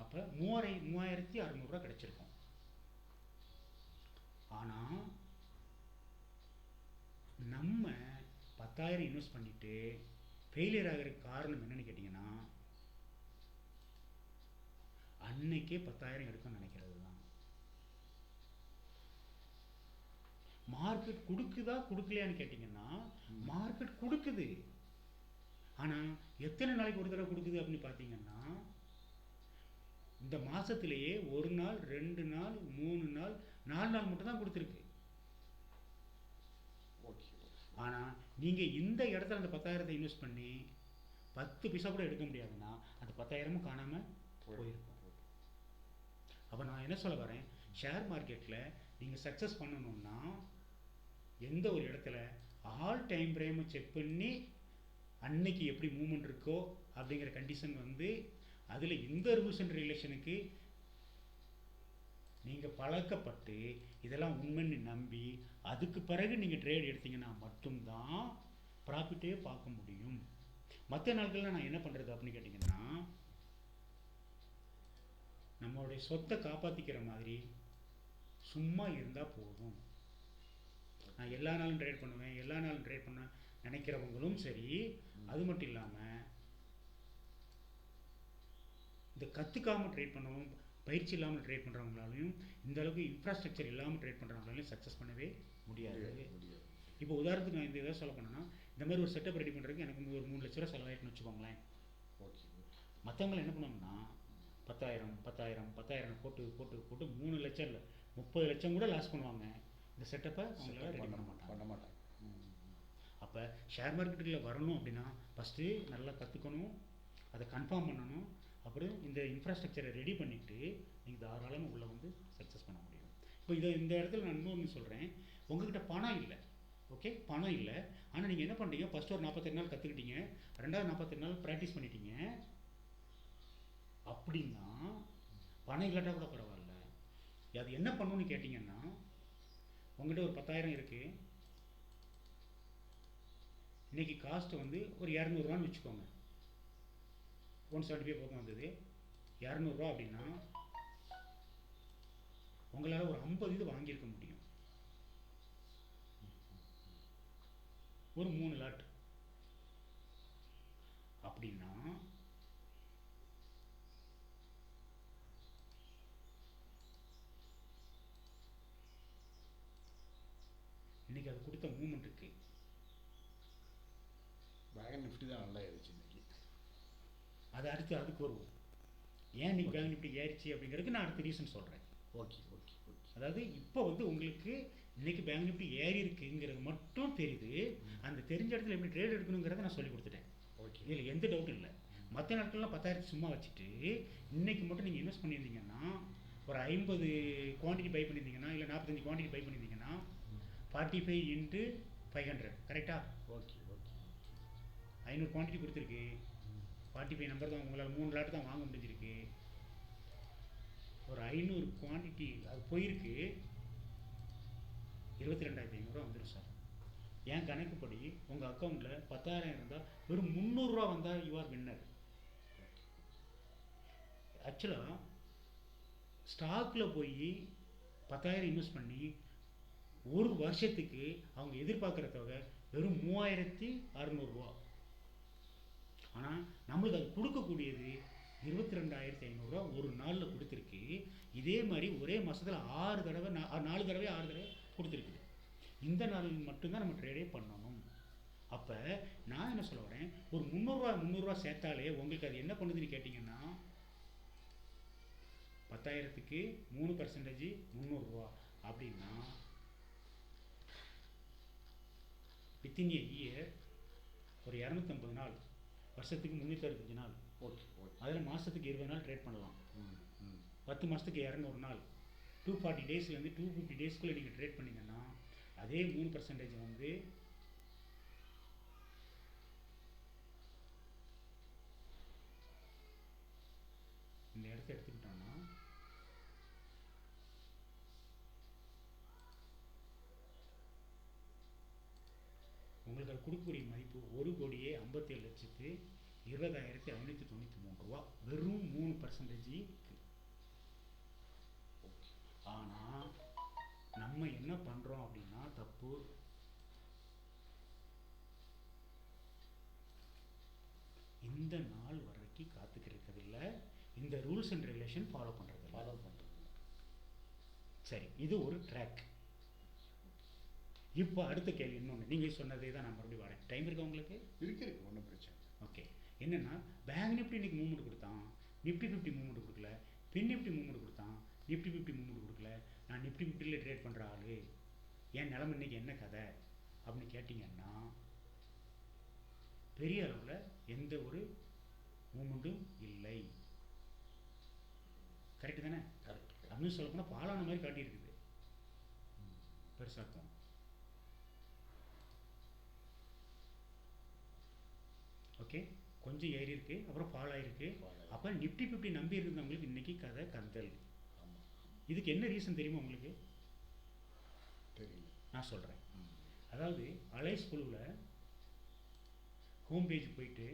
அப்போ 3,600 கிடைச்சிருக்கும். ஆனால் நம்ம 10,000 இன்வெஸ்ட் பண்ணிட்டு ஃபெயிலியர் ஆகிறதுக்கு காரணம் என்னன்னு கேட்டிங்கன்னா, அன்னைக்கே 10,000 எடுக்கணும்னு நினைக்கிறது தான். மார்க்கெட் கொடுக்குதா கொடுக்கலையான்னு கேட்டிங்கன்னா, மார்க்கெட் கொடுக்குது. ஆனால் எத்தனை நாளைக்கு ஒரு தடவை கொடுக்குது அப்படின்னு பார்த்தீங்கன்னா, இந்த மாதத்திலேயே 1 நாள் 2 நாள் 3 நாள் 4 நாள் மட்டும் தான் கொடுத்துருக்கு. ஆனால் நீங்கள் இந்த இடத்துல அந்த 10,000 இன்வெஸ்ட் பண்ணி 10 பைசா கூட எடுக்க முடியாதுன்னா அந்த 10,000 காணாமல் போயிருக்கும். அப்போ நான் என்ன சொல்ல வரேன், ஷேர் மார்க்கெட்டில் நீங்கள் சக்ஸஸ் பண்ணணும்னா எந்த ஒரு இடத்துல ஆல் டைம் ஃப்ரேமை செக் பண்ணி அன்னைக்கு எப்படி மூவ்மெண்ட் இருக்கோ அப்படிங்கிற கண்டிஷன் வந்து அதில் இந்த ரூல்ஸ் அண்ட் ரெகுலேஷனுக்கு நீங்கள் பழக்கப்பட்டு இதெல்லாம் உண்மைன்னு நம்பி அதுக்கு பிறகு நீங்கள் ட்ரேட் எடுத்தீங்கன்னா மட்டும்தான் ப்ராஃபிட்டே பார்க்க முடியும். மற்ற நாட்களில் நான் என்ன பண்ணுறது அப்படின்னு கேட்டிங்கன்னா, நம்மளுடைய சொத்தை காப்பாற்றிக்கிற மாதிரி சும்மா இருந்தால் போதும். நான் எல்லா நாளும் ட்ரேட் பண்ணுவேன், எல்லா நாளும் ட்ரேட் பண்ண நினைக்கிறவங்களும் சரி, அது மட்டும் இல்லாமல் இந்த கற்றுக்காமல் ட்ரேட் பண்ணவும் பயிற்சி இல்லாமல் ட்ரேட் பண்ணுறவங்களாலையும் இந்த அளவுக்கு இன்ஃப்ராஸ்ட்ரக்சர் இல்லாமல் ட்ரேட் பண்ணுறவங்களாலையும் சக்ஸஸ் பண்ணவே முடியாது. இப்போ உதாரணத்துக்கு நான் இந்த இதை சொல்ல பண்ணேன்னா, இந்த மாதிரி ஒரு செட்டப் ரெடி பண்ணுறதுக்கு எனக்கு ஒரு 3 லட்ச ரூபா செலவாயிட்டுன்னு வச்சுக்கோங்களேன். மற்றவங்க என்ன பண்ணுவாங்கன்னா 10,000 போட்டு போட்டு போட்டு 3 லட்சம் இல்லை 30 லட்சம் கூட லாஸ் பண்ணுவாங்க. இந்த செட்டப்பை அவங்களால ரெடி பண்ண மாட்டாங்க. அப்போ ஷேர் மார்க்கெட்டில் வரணும் அப்படின்னா ஃபஸ்ட்டு நல்லா கற்றுக்கணும், அதை கன்ஃபார்ம் பண்ணணும், அப்புறம் இந்த இன்ஃப்ராஸ்ட்ரக்சரை ரெடி பண்ணிவிட்டு நீங்கள் தாராளமாக உள்ளே வந்து சக்ஸஸ் பண்ண முடியும். இப்போ இந்த இடத்துல நான் இன்னொன்று சொல்கிறேன், உங்கள்கிட்ட பணம் இல்லை, ஓகே, பணம் இல்லை, ஆனால் நீங்கள் என்ன பண்ணுறீங்க, ஃபஸ்ட்டு ஒரு 48 நாள் கற்றுக்கிட்டீங்க, ரெண்டாவது 48 நாள் ப்ராக்டிஸ் பண்ணிட்டீங்க அப்படின்னா பணம் இல்லாட்டா கூட பரவாயில்ல. அது என்ன பண்ணணும்னு கேட்டிங்கன்னா, உங்கள்கிட்ட ஒரு 10,000 இருக்குது, இன்றைக்கி காஸ்ட்டு வந்து ஒரு 200 ரூபான்னு வச்சுக்கோங்க. 175 பக்கம் வந்தது, 200 அப்படின்னா உங்களால் ஒரு 50 இது வாங்கியிருக்க முடியும். ஒரு 3 லாட் அப்படின்னா இன்னைக்கு அது கொடுத்த மூமெண்ட் இருக்கு. பேங்க் நிஃப்டி தான் நல்லா ஏறிச்சு இன்னைக்கு. அது அடுத்து அதுக்கு வருவோம். ஏன் இன்னைக்கு பேங்க் நிஃப்டி ஏறிச்சு அப்படிங்கிறதுக்கு நான் அடுத்த ரீசன் சொல்கிறேன். Okay okay okay. அதாவது இப்போ வந்து உங்களுக்கு இன்னைக்கு பேங்க் நிஃப்டி ஏறி இருக்குங்கிறது மட்டும் தெரியுது. அந்த தெரிஞ்ச இடத்துல எப்படி ட்ரேட் எடுக்கணுங்கிறத நான் சொல்லி கொடுத்துட்டேன். ஓகே. இதில் எந்த டவுட்டும் இல்லை. மற்ற நாட்கள்லாம் 10,000 சும்மா வச்சுட்டு இன்னைக்கு மட்டும் நீங்கள் இன்வெஸ்ட் பண்ணியிருந்தீங்கன்னா ஒரு 50 குவான்டிட்டி பை பண்ணியிருந்தீங்கன்னா இல்லை 45 குவான்டிட்டி பை பண்ணியிருந்தீங்கன்னா 45 into 500 கரெக்டா? Okay okay. 500 குவான்டிட்டி கொடுத்துருக்கு. 45 நம்பர் தான் உங்களால் 3 லாட் தான் வாங்க முடிஞ்சிருக்கு. ஒரு 500 குவான்டிட்டி அது போயிருக்கு. 22,500 வந்துடும் சார். என் கணக்குப்படி உங்கள் அக்கௌண்ட்டில் 10,000 இருந்தால் வெறும் 300 ரூபா வந்தால் யூ ஆர் வின்னர். ஆக்சுவலாக ஸ்டாக்கில் போய் 10,000 இன்வெஸ்ட் பண்ணி ஒரு வருஷத்துக்கு அவங்க எதிர்பார்க்குற தொகை வெறும் 3,600 ரூபா. ஆனால் நம்மளுக்கு அது கொடுக்கக்கூடியது 22,500 ரூபா ஒரு நாளில் கொடுத்துருக்கு. இதே மாதிரி ஒரே மாதத்தில் 4 தடவை 6 தடவை கொடுத்துருக்குது. இந்த நாளில் மட்டும்தான் நம்ம ட்ரேடே பண்ணணும். அப்போ நான் என்ன சொல்ல வரேன், ஒரு 300 சேர்த்தாலே உங்களுக்கு அது என்ன பண்ணுதுன்னு கேட்டிங்கன்னா 10,000க்கு 3% 300 ரூபா அப்படின்னா வித்தின் ஏ இயர் ஒரு 250 நாள், வருஷத்துக்கு 365 நாள். Okay okay. அதில் மாதத்துக்கு 20 நாள் ட்ரேட் பண்ணலாம். 10 மாதத்துக்கு 200 நாள், 240 டேஸ்லேருந்து 250 டேஸ்க்குள்ளே நீங்கள் ட்ரேட் பண்ணிங்கன்னா அதே 3% வந்து இந்த இடத்த எடுத்துக்கிட்டோம்னா உங்களுக்கு அது கொடுக்கக்கூடிய மதிப்பு 1,57,20,593 ரூபா. வெறும் 3% இருக்கு. ஆனால் நம்ம என்ன பண்ணுறோம் அப்படின்னா தப்பு. இந்த நாள் வரைக்கும் காத்துக்கிறது இல்லை. இந்த ரூல்ஸ் அண்ட் ரெகுலேஷன் ஃபாலோ பண்ணுறது. சரி, இது ஒரு ட்ராக். இப்போ அடுத்த கேள்வி இன்னொன்று, நீங்கள் சொன்னதே தான் நான் மறுபடியும் வரேன். டைம் இருக்கா உங்களுக்கு? இருக்கு ஒன்றும் பிரச்சனை. ஓகே. என்னென்னா பேங்க் நிஃப்டி இன்னைக்கு மூவ்மெண்ட் கொடுத்தான், நிஃப்டி 50 மூவ்மெண்ட் கொடுக்கல. பின் நிஃப்டி மூவ்மெண்ட் கொடுத்தான், நிஃப்டி 50 மூவ்மெண்ட் கொடுக்கல. நான் நிஃப்டி 50ல் ட்ரேட் பண்ணுற ஆள், என் நிலமை இன்னைக்கு என்ன கதை அப்படின்னு கேட்டிங்கன்னா பெரிய அளவில் எந்த ஒரு மூமெண்ட்டும் இல்லை. கரெக்டு தானே? கரெக்ட். அப்படின்னு சொல்ல போனால் பாலான மாதிரி காட்டியிருக்குது பெருசாக்கும். ஓகே, கொஞ்சம் ஏறி இருக்கு, அப்புறம் ஃபால் ஆகிருக்கு. அப்போ நிஃப்டி 50 நம்பி இருந்தவங்களுக்கு இன்னைக்கு கதை கந்தல். இதுக்கு என்ன ரீசன் தெரியுமா உங்களுக்கு? தெரியல, நான் சொல்கிறேன். அதாவது அலைஸ் குழுவில் ஹோம் பேஜ் போயிட்டு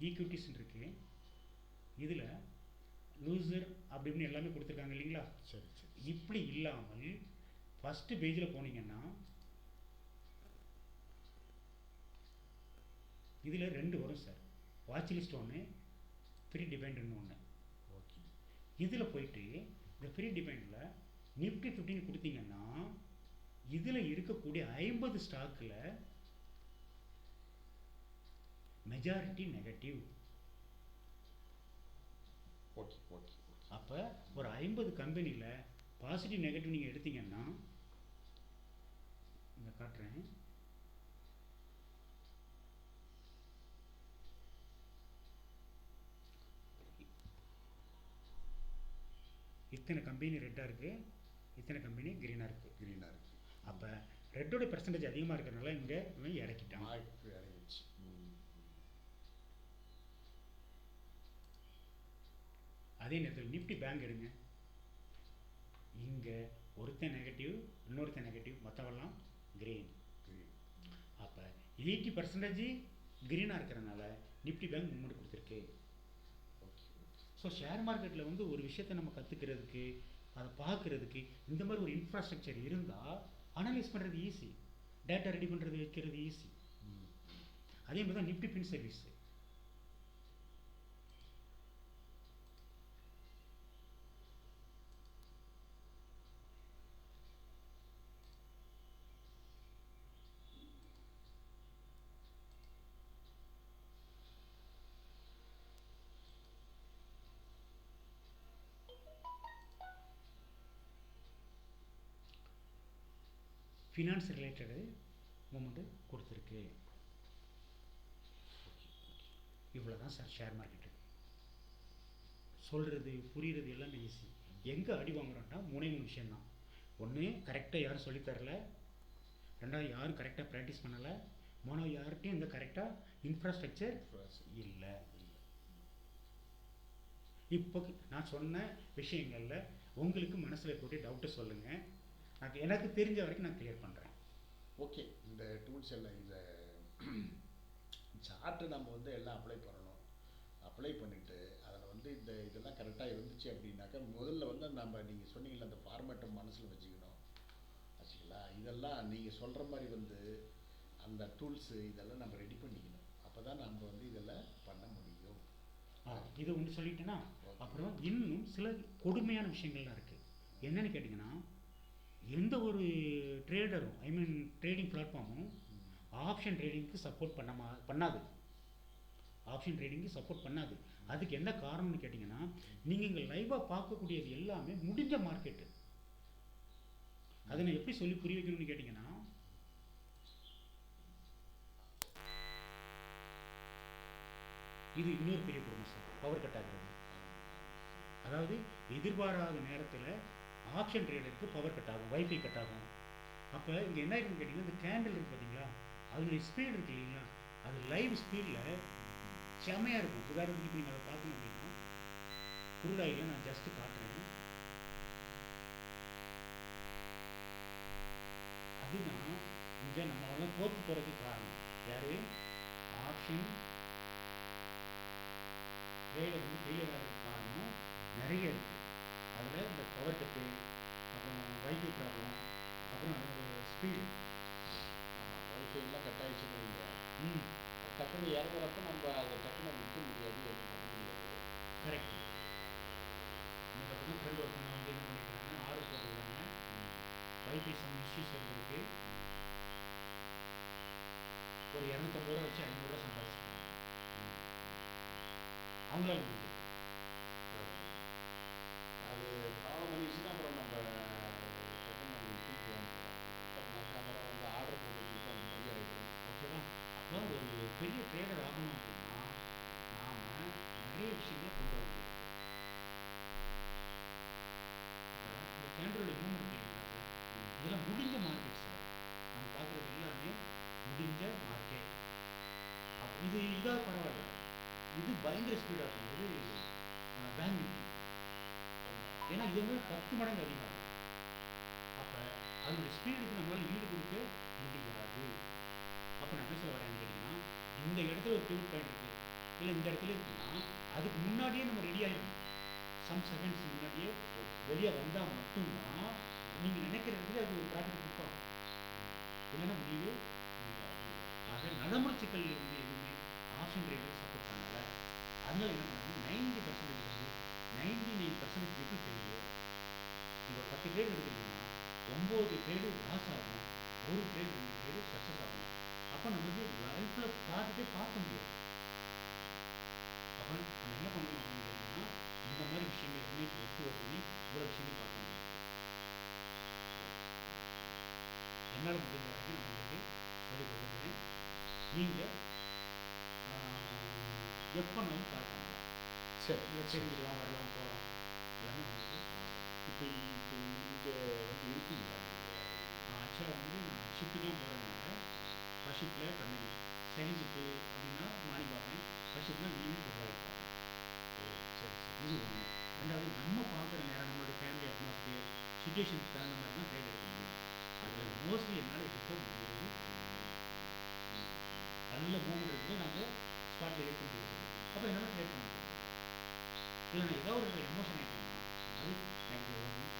ஈக்விட்டிஸ் இருக்கு, இதில் லூசர் அப்படின்னு எல்லாமே கொடுத்துருக்காங்க இல்லைங்களா? சரி சரி. இப்படி இல்லாமல் ஃபஸ்ட்டு பேஜில் போனீங்கன்னா இதில் 2 வரும் சார். வாட்ச் லிஸ்ட் ஒன்று, ப்ரீ டிபெண்ட்னு ஒன்று. ஓகே. இதில் போயிட்டு இந்த ப்ரீ டிபெண்டில் நிஃப்டி 15 கொடுத்தீங்கன்னா இதில் இருக்கக்கூடிய 50 ஸ்டாக்கில் மெஜாரிட்டி நெகட்டிவ். Okay okay. அப்போ ஒரு 50 கம்பெனியில் பாசிட்டிவ் நெகட்டிவ் நீங்கள் எடுத்தீங்கன்னா இங்கே காட்டுறேன். இத்தனை கம்பெனி ரெட்டாக இருக்குது, இத்தனை கம்பெனி க்ரீனாக இருக்குது. அப்போ ரெட்டோட பெர்சன்டேஜ் அதிகமாக இருக்கிறனால இங்கே இவன் இறக்கிட்டான். இறங்கிடுச்சு. அதே நேரத்தில் நிஃப்டி பேங்க் எடுங்க, இங்கே ஒருத்தன் நெகட்டிவ், இன்னொருத்தன் நெகட்டிவ், மற்றவெல்லாம் க்ரீன். அப்போ 80% க்ரீனாக இருக்கிறனால நிஃப்டி பேங்க் மூவ்மெண்ட் கொடுத்துருக்கு. ஸோ ஷேர் மார்க்கெட்டில் வந்து ஒரு விஷயத்தை நம்ம கற்றுக்கிறதுக்கு, அதை பார்க்குறதுக்கு இந்த மாதிரி ஒரு இன்ஃப்ராஸ்ட்ரக்சர் இருந்தால் அனலைஸ் பண்ணுறது ஈஸி, டேட்டா ரெடி பண்ணுறது வைக்கிறது ஈஸி. அதே மாதிரி தான் நிஃப்டி பின் சர்வீஸ். ஃபினான்ஸ் ரிலேட்டடு மூமெண்ட்டு கொடுத்துருக்கு. இவ்வளோ தான் சார் ஷேர் மார்க்கெட்டு. சொல்கிறது புரிகிறது எல்லாமே ஈஸி. எங்கே அடி வாங்குறோம்னா 3 விஷயந்தான். ஒன்று, கரெக்டாக யாரும் சொல்லித்தரல. 2வது, யாரும் கரெக்டாக ப்ராக்டிஸ் பண்ணலை. 3வது, யார்கிட்டையும் இந்த கரெக்டாக இன்ஃப்ராஸ்ட்ரக்சர் இல்லை. இப்போ நான் சொன்ன விஷயங்களில் உங்களுக்கு மனசில் இருக்கக்கூடிய டவுட்டை சொல்லுங்கள். எனக்கு தெரிஞ்ச வரைக்கும் நான் கிளியர் பண்ணுறேன். ஓகே, இந்த டூல்ஸ் எல்லாம் இந்த சார்ட்டு நம்ம வந்து எல்லாம் அப்ளை பண்ணணும். அப்ளை பண்ணிவிட்டு அதில் வந்து இதெல்லாம் கரெக்டாக இருந்துச்சு அப்படின்னாக்கா முதல்ல வந்து நம்ம நீங்கள் சொன்னீங்கல்ல அந்த ஃபார்மேட்டை மனசில் வச்சுக்கணும். ஆச்சுங்களா? இதெல்லாம் நீங்கள் சொல்கிற மாதிரி வந்து அந்த டூல்ஸு இதெல்லாம் நம்ம ரெடி பண்ணிக்கணும். அப்போ தான் நம்ம வந்து இதெல்லாம் பண்ண முடியும். இது ஒன்று சொல்லிட்டேன்னா அப்புறம் இன்னும் சில கொடுமையான விஷயங்கள்லாம் இருக்குது. என்னென்னு கேட்டிங்கன்னா, எந்த ஒரு ட்ரேடரும் ட்ரேடிங் பிளாட்ஃபார்மும் ஆப்ஷன் ட்ரேடிங்க்கு சப்போர்ட் பண்ணாது. ஆப்ஷன் ட்ரேடிங்க்கு சப்போர்ட் பண்ணாது. அதுக்கு என்ன காரணம்னு கேட்டிங்கன்னா, நீங்கள் இங்கே லைவாக பார்க்கக்கூடியது எல்லாமே முடிஞ்ச மார்க்கெட்டு. அதை நான் எப்படி சொல்லி புரிய வைக்கணும்னு கேட்டிங்கன்னா, இது இன்னொரு பெரிய குடும்பம் சார், பவர் கட் ஆகுறது. அதாவது எதிர்பாராத நேரத்தில் ஆப்ஷன் ட்ரேடருக்கு பவர் கட் ஆகும், வைஃபை கட் ஆகும். அப்போ இங்கே என்ன இருக்குன்னு கேட்டிங்கன்னா, இந்த கேண்டில் இருக்குது பார்த்தீங்களா, அதனுடைய ஸ்பீடு இருக்குது இல்லைங்களா, அது லைவ் ஸ்பீடில் செமையாக இருக்கும். உதாரணத்துக்கு நீங்கள் அதை பார்க்கணும் அப்படின்னா, குருடாயில் நான் ஜஸ்ட்டு காட்டுறேன். அதுதான் இங்கே நம்மளால தோற்று போகிறதுக்கு காரணம். யார்? ஆப்ஷன் ட்ரேடர் வந்து ஃபெயிலியர் ஆகிறதுக்கு காரணம் நிறைய இருக்குது. அதில் இந்த பவர் கட்டு, அப்புறம் வைஃபை ப்ராப்ளம், அப்புறம் ஸ்பீடு. ஆமாம், வைஃபைலாம் கட் ஆகிடுச்சுன்னு வைங்க, டக்குன்னு இறங்குறப்ப நம்ம அதை டக்குன்னு நிற்க முடியாது, எதுவும் பண்ண முடியாது. கரெக்டு. இன்னைக்கு பார்த்தீங்கன்னா ஃப்ரெண்ட் ஒருத்தவங்க வந்து என்ன பண்ணிக்கிறாங்க, ஆர்டர் போட்டுக்கிறாங்க, வைஃபை சம் இஷ்யூஸ் இருந்திருக்கு, ஒரு 250 ரூபா வச்சு 500 ரூபா சம்பாதிச்சிருக்காங்க. அவங்களால முடியுது. அது ப்ராப்ளம் பண்ணிடுச்சுன்னா அப்புறம் நம்ம டக்குன்னு நம்ம நிற்க முடியாமல் விட்டோம்னாக்கா அப்புறம் வந்து ஆர்டர் போட்டுக்கிட்டு அது பலி ஆகிடும். ஓகேவா? அப்போ ஒரு பெரிய ட்ரேடர் ஆகணும் அப்படின்னா நாம் நிறைய விஷயங்களை கொண்டு வர முடியும். இப்போ இந்த கேண்டோட மூவ்மெண்ட் இல்லைங்களா சார், இதெல்லாம் முடிஞ்ச மார்க்கெட் சார். நம்ம பார்க்குறது எல்லாமே முடிஞ்ச மார்க்கெட். இது இதாக பரவாயில்ல, இது பயங்கர ஸ்பீடாக இருக்கும். இது பேங்க் நிஃப்டி, ஏன்னா இது வந்து 10 மடங்கு அதிகமாகும். அப்போ அதனுடைய ஸ்பீடுக்கு நம்மளால் ஈடு கொடுக்க முடியாது. அப்போ நான் என்ன சொல்ல வரேன்னு கேட்டிங்கன்னா, இந்த இடத்துல ஒரு பிவட் பாயிண்ட் இருக்குது, இல்லை இந்த இடத்துல இருக்குன்னா அதுக்கு முன்னாடியே நம்ம ரெடி ஆகிடணும். சம் செகண்ட்ஸ் முன்னாடியே வெளியே வந்தால் மட்டும்தான் நீங்கள் நினைக்கிற இடத்துல அது ஒரு ப்ராஃபிட் கொடுப்பாங்க, இல்லைன்னா முடியவே முடியாது. ஆக நடைமுறை சிக்கல் இருந்து எதுவுமே ஆப்ஷன் ட்ரேடருக்கு சப்போர்ட் பண்ணலை. அதனால என்ன பண்ணணும், 90% வந்து 99% பீப்புள் ஃபெயிலியர். நீங்கள் ஒரு 10 ட்ரேட் எடுக்கிறீங்கன்னா 9 ட்ரேடு லாஸ் ஆகும், ஒரு ட்ரேட் 2 ட்ரேடு சக்ஸஸ் ஆகும். அப்போ நம்மளுக்கு லைஃப்பில் ப்ராஃபிட்டே பார்க்க முடியாது. அப்போ நம்ம என்ன பண்ணணும் அப்படின்னு கேட்டிங்கன்னா, இந்த மாதிரி விஷயங்கள் என்னைக்கு ஒத்து வருதுன்னு இவ்வளோ விஷயங்கள் பார்க்க முடியாது. என்னால் முடிஞ்ச வரைக்கும் நான் உங்களுக்கு சொல்லிக் கொடுக்குறேன். நீங்கள் எப்போனாலும் கால் பண்ணலாம். சரி, இல்லை தெரிஞ்சுக்கலாம், வரலாம், போகலாம், எல்லாமே உங்களுக்கு. இப்போ இங்கே வந்து இருக்கீங்களா நீங்கள்? ஆக்சுவலாக வந்து நான் ஷிஃப்ட்டுக்கெலாம் போகிறதுனால ஃபர்ஸ்ட் ஷிஃப்ட்டில் கம்பெனி, செகண்ட் ஷிஃப்ட்டு அப்படின்னா மார்னிங் பார்ப்பேன், ஃபர்ஸ்ட் ஷிஃப்ட்னா ஈவினிங் பொருளாக பார்ப்பேன். சரி சரி. இது ஒன்று. ரெண்டாவது, நம்ம பார்க்குற நேரம் நம்மளோட ஃபேமிலி அட்மாஸ்பியர் சுச்சுவேஷனுக்கு தகுந்த மாதிரி தான் ட்ரேட் எடுக்க முடியும். அதில் மோஸ்ட்லி என்னால் எடுக்க முடியாது. நல்ல மூவ்மெண்ட் இருக்குது, நாங்கள் ஸ்பாட்டில் ஏற்க முடியாது. அப்போ என்னால் க்ரியேட் பண்ண முடியாது. இல்லை நான் ஏதோ ஒரு எமோஷன் ஆகிட்டேன்னா அது நெகட்டிவ் ஒர்க்கிங்.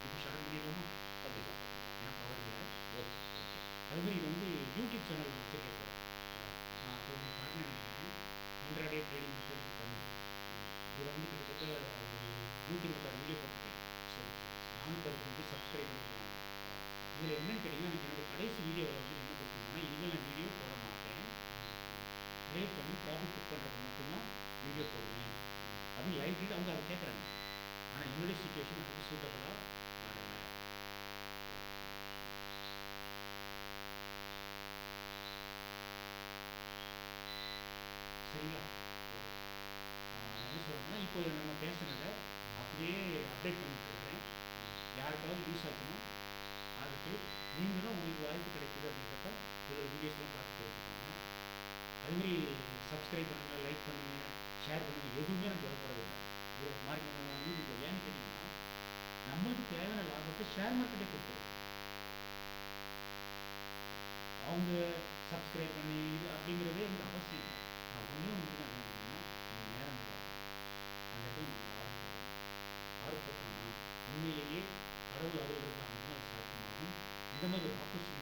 இப்போ ஷேர் பண்ணிடலாமா? பண்ணிடலாம். ஏன்னா பவர் இல்லை. Okay okay. அதுமாதிரி இது வந்து யூடியூப் சேனல் வச்சுருக்கேன் இப்போ. நான் இப்போ உங்களுக்கு காட்டினேன் நினைக்கிறேன். Intraday trading method Tamil. இதில் வந்து கிட்டத்தட்ட ஒரு 126 வீடியோ போட்டிருக்கேன். சரி சரி சரி. 465 சப்ஸ்கிரைப் பண்ணியிருக்காங்க. இதில் என்னென்னு கேட்டிங்கன்னா, எனக்கு என்னுடைய கடைசி வீடியோவில் வந்து என்ன கொடுத்துருந்தேன்னா, இனிமேல் நான் வீடியோ போட மாட்டேன், ட்ரேட் பண்ணி ப்ராஃபிட் புக் பண்ணுறது மட்டும்தான் வீடியோ போடுவேன் அப்படின்னு லைவ் ட்ரேட் அவங்க அதை கேட்குறாங்க. ஆனால் என்னுடைய சுச்சுவேஷன் அதுக்கு சூட்டபுளாக வரலை. சரிங்களா? என்ன சொல்கிறேன்னா, இப்போ நம்ம பேசுனதை அப்படியே அப்டேட் பண்ணி விட்டுறேன். யாருக்காவது யூஸ் ஆச்சுன்னா ஆகட்டு. நீங்களும் உங்களுக்கு வாய்ப்பு கிடைக்குது அப்படின்றப்ப இதோட வீடியோஸ்லாம் பார்த்து தெரிஞ்சுக்கோங்க. அதுமாரி சப்ஸ்கிரைப் பண்ணுங்கள், லைக் பண்ணுங்கள், ஷேர் பண்ணுங்கள், எதுவுமே நான் சொல்லப்படுறதில்லை இது மார்க்கெட் யூடியூப்பில். ஏன்னு கேட்டிங்கன்னா, நம்மளுக்கு தேவையான லாபத்தை ஷேர் மார்க்கெட்டே கொடுத்துரும். அவங்க சப்ஸ்கிரைப் பண்ணி இது அப்படிங்கிறதே வந்து அவசியம் இல்லை. நான் ஒன்றே ஒன்று தான் என்ன பண்ணணும்னா, நீங்கள் நேரம் நல்லா இருக்கணும். அந்த இடத்துல நம்ம ஆர்டர் போடணும். ஆர்டர் போட்டோம்னா உண்மையிலேயே கடவுள் அருள் இருந்தால் மட்டும்தான் அது சாத்தியமாகும். இந்த மாதிரி ஒரு ஆப்பர்ச்சுனிட்டி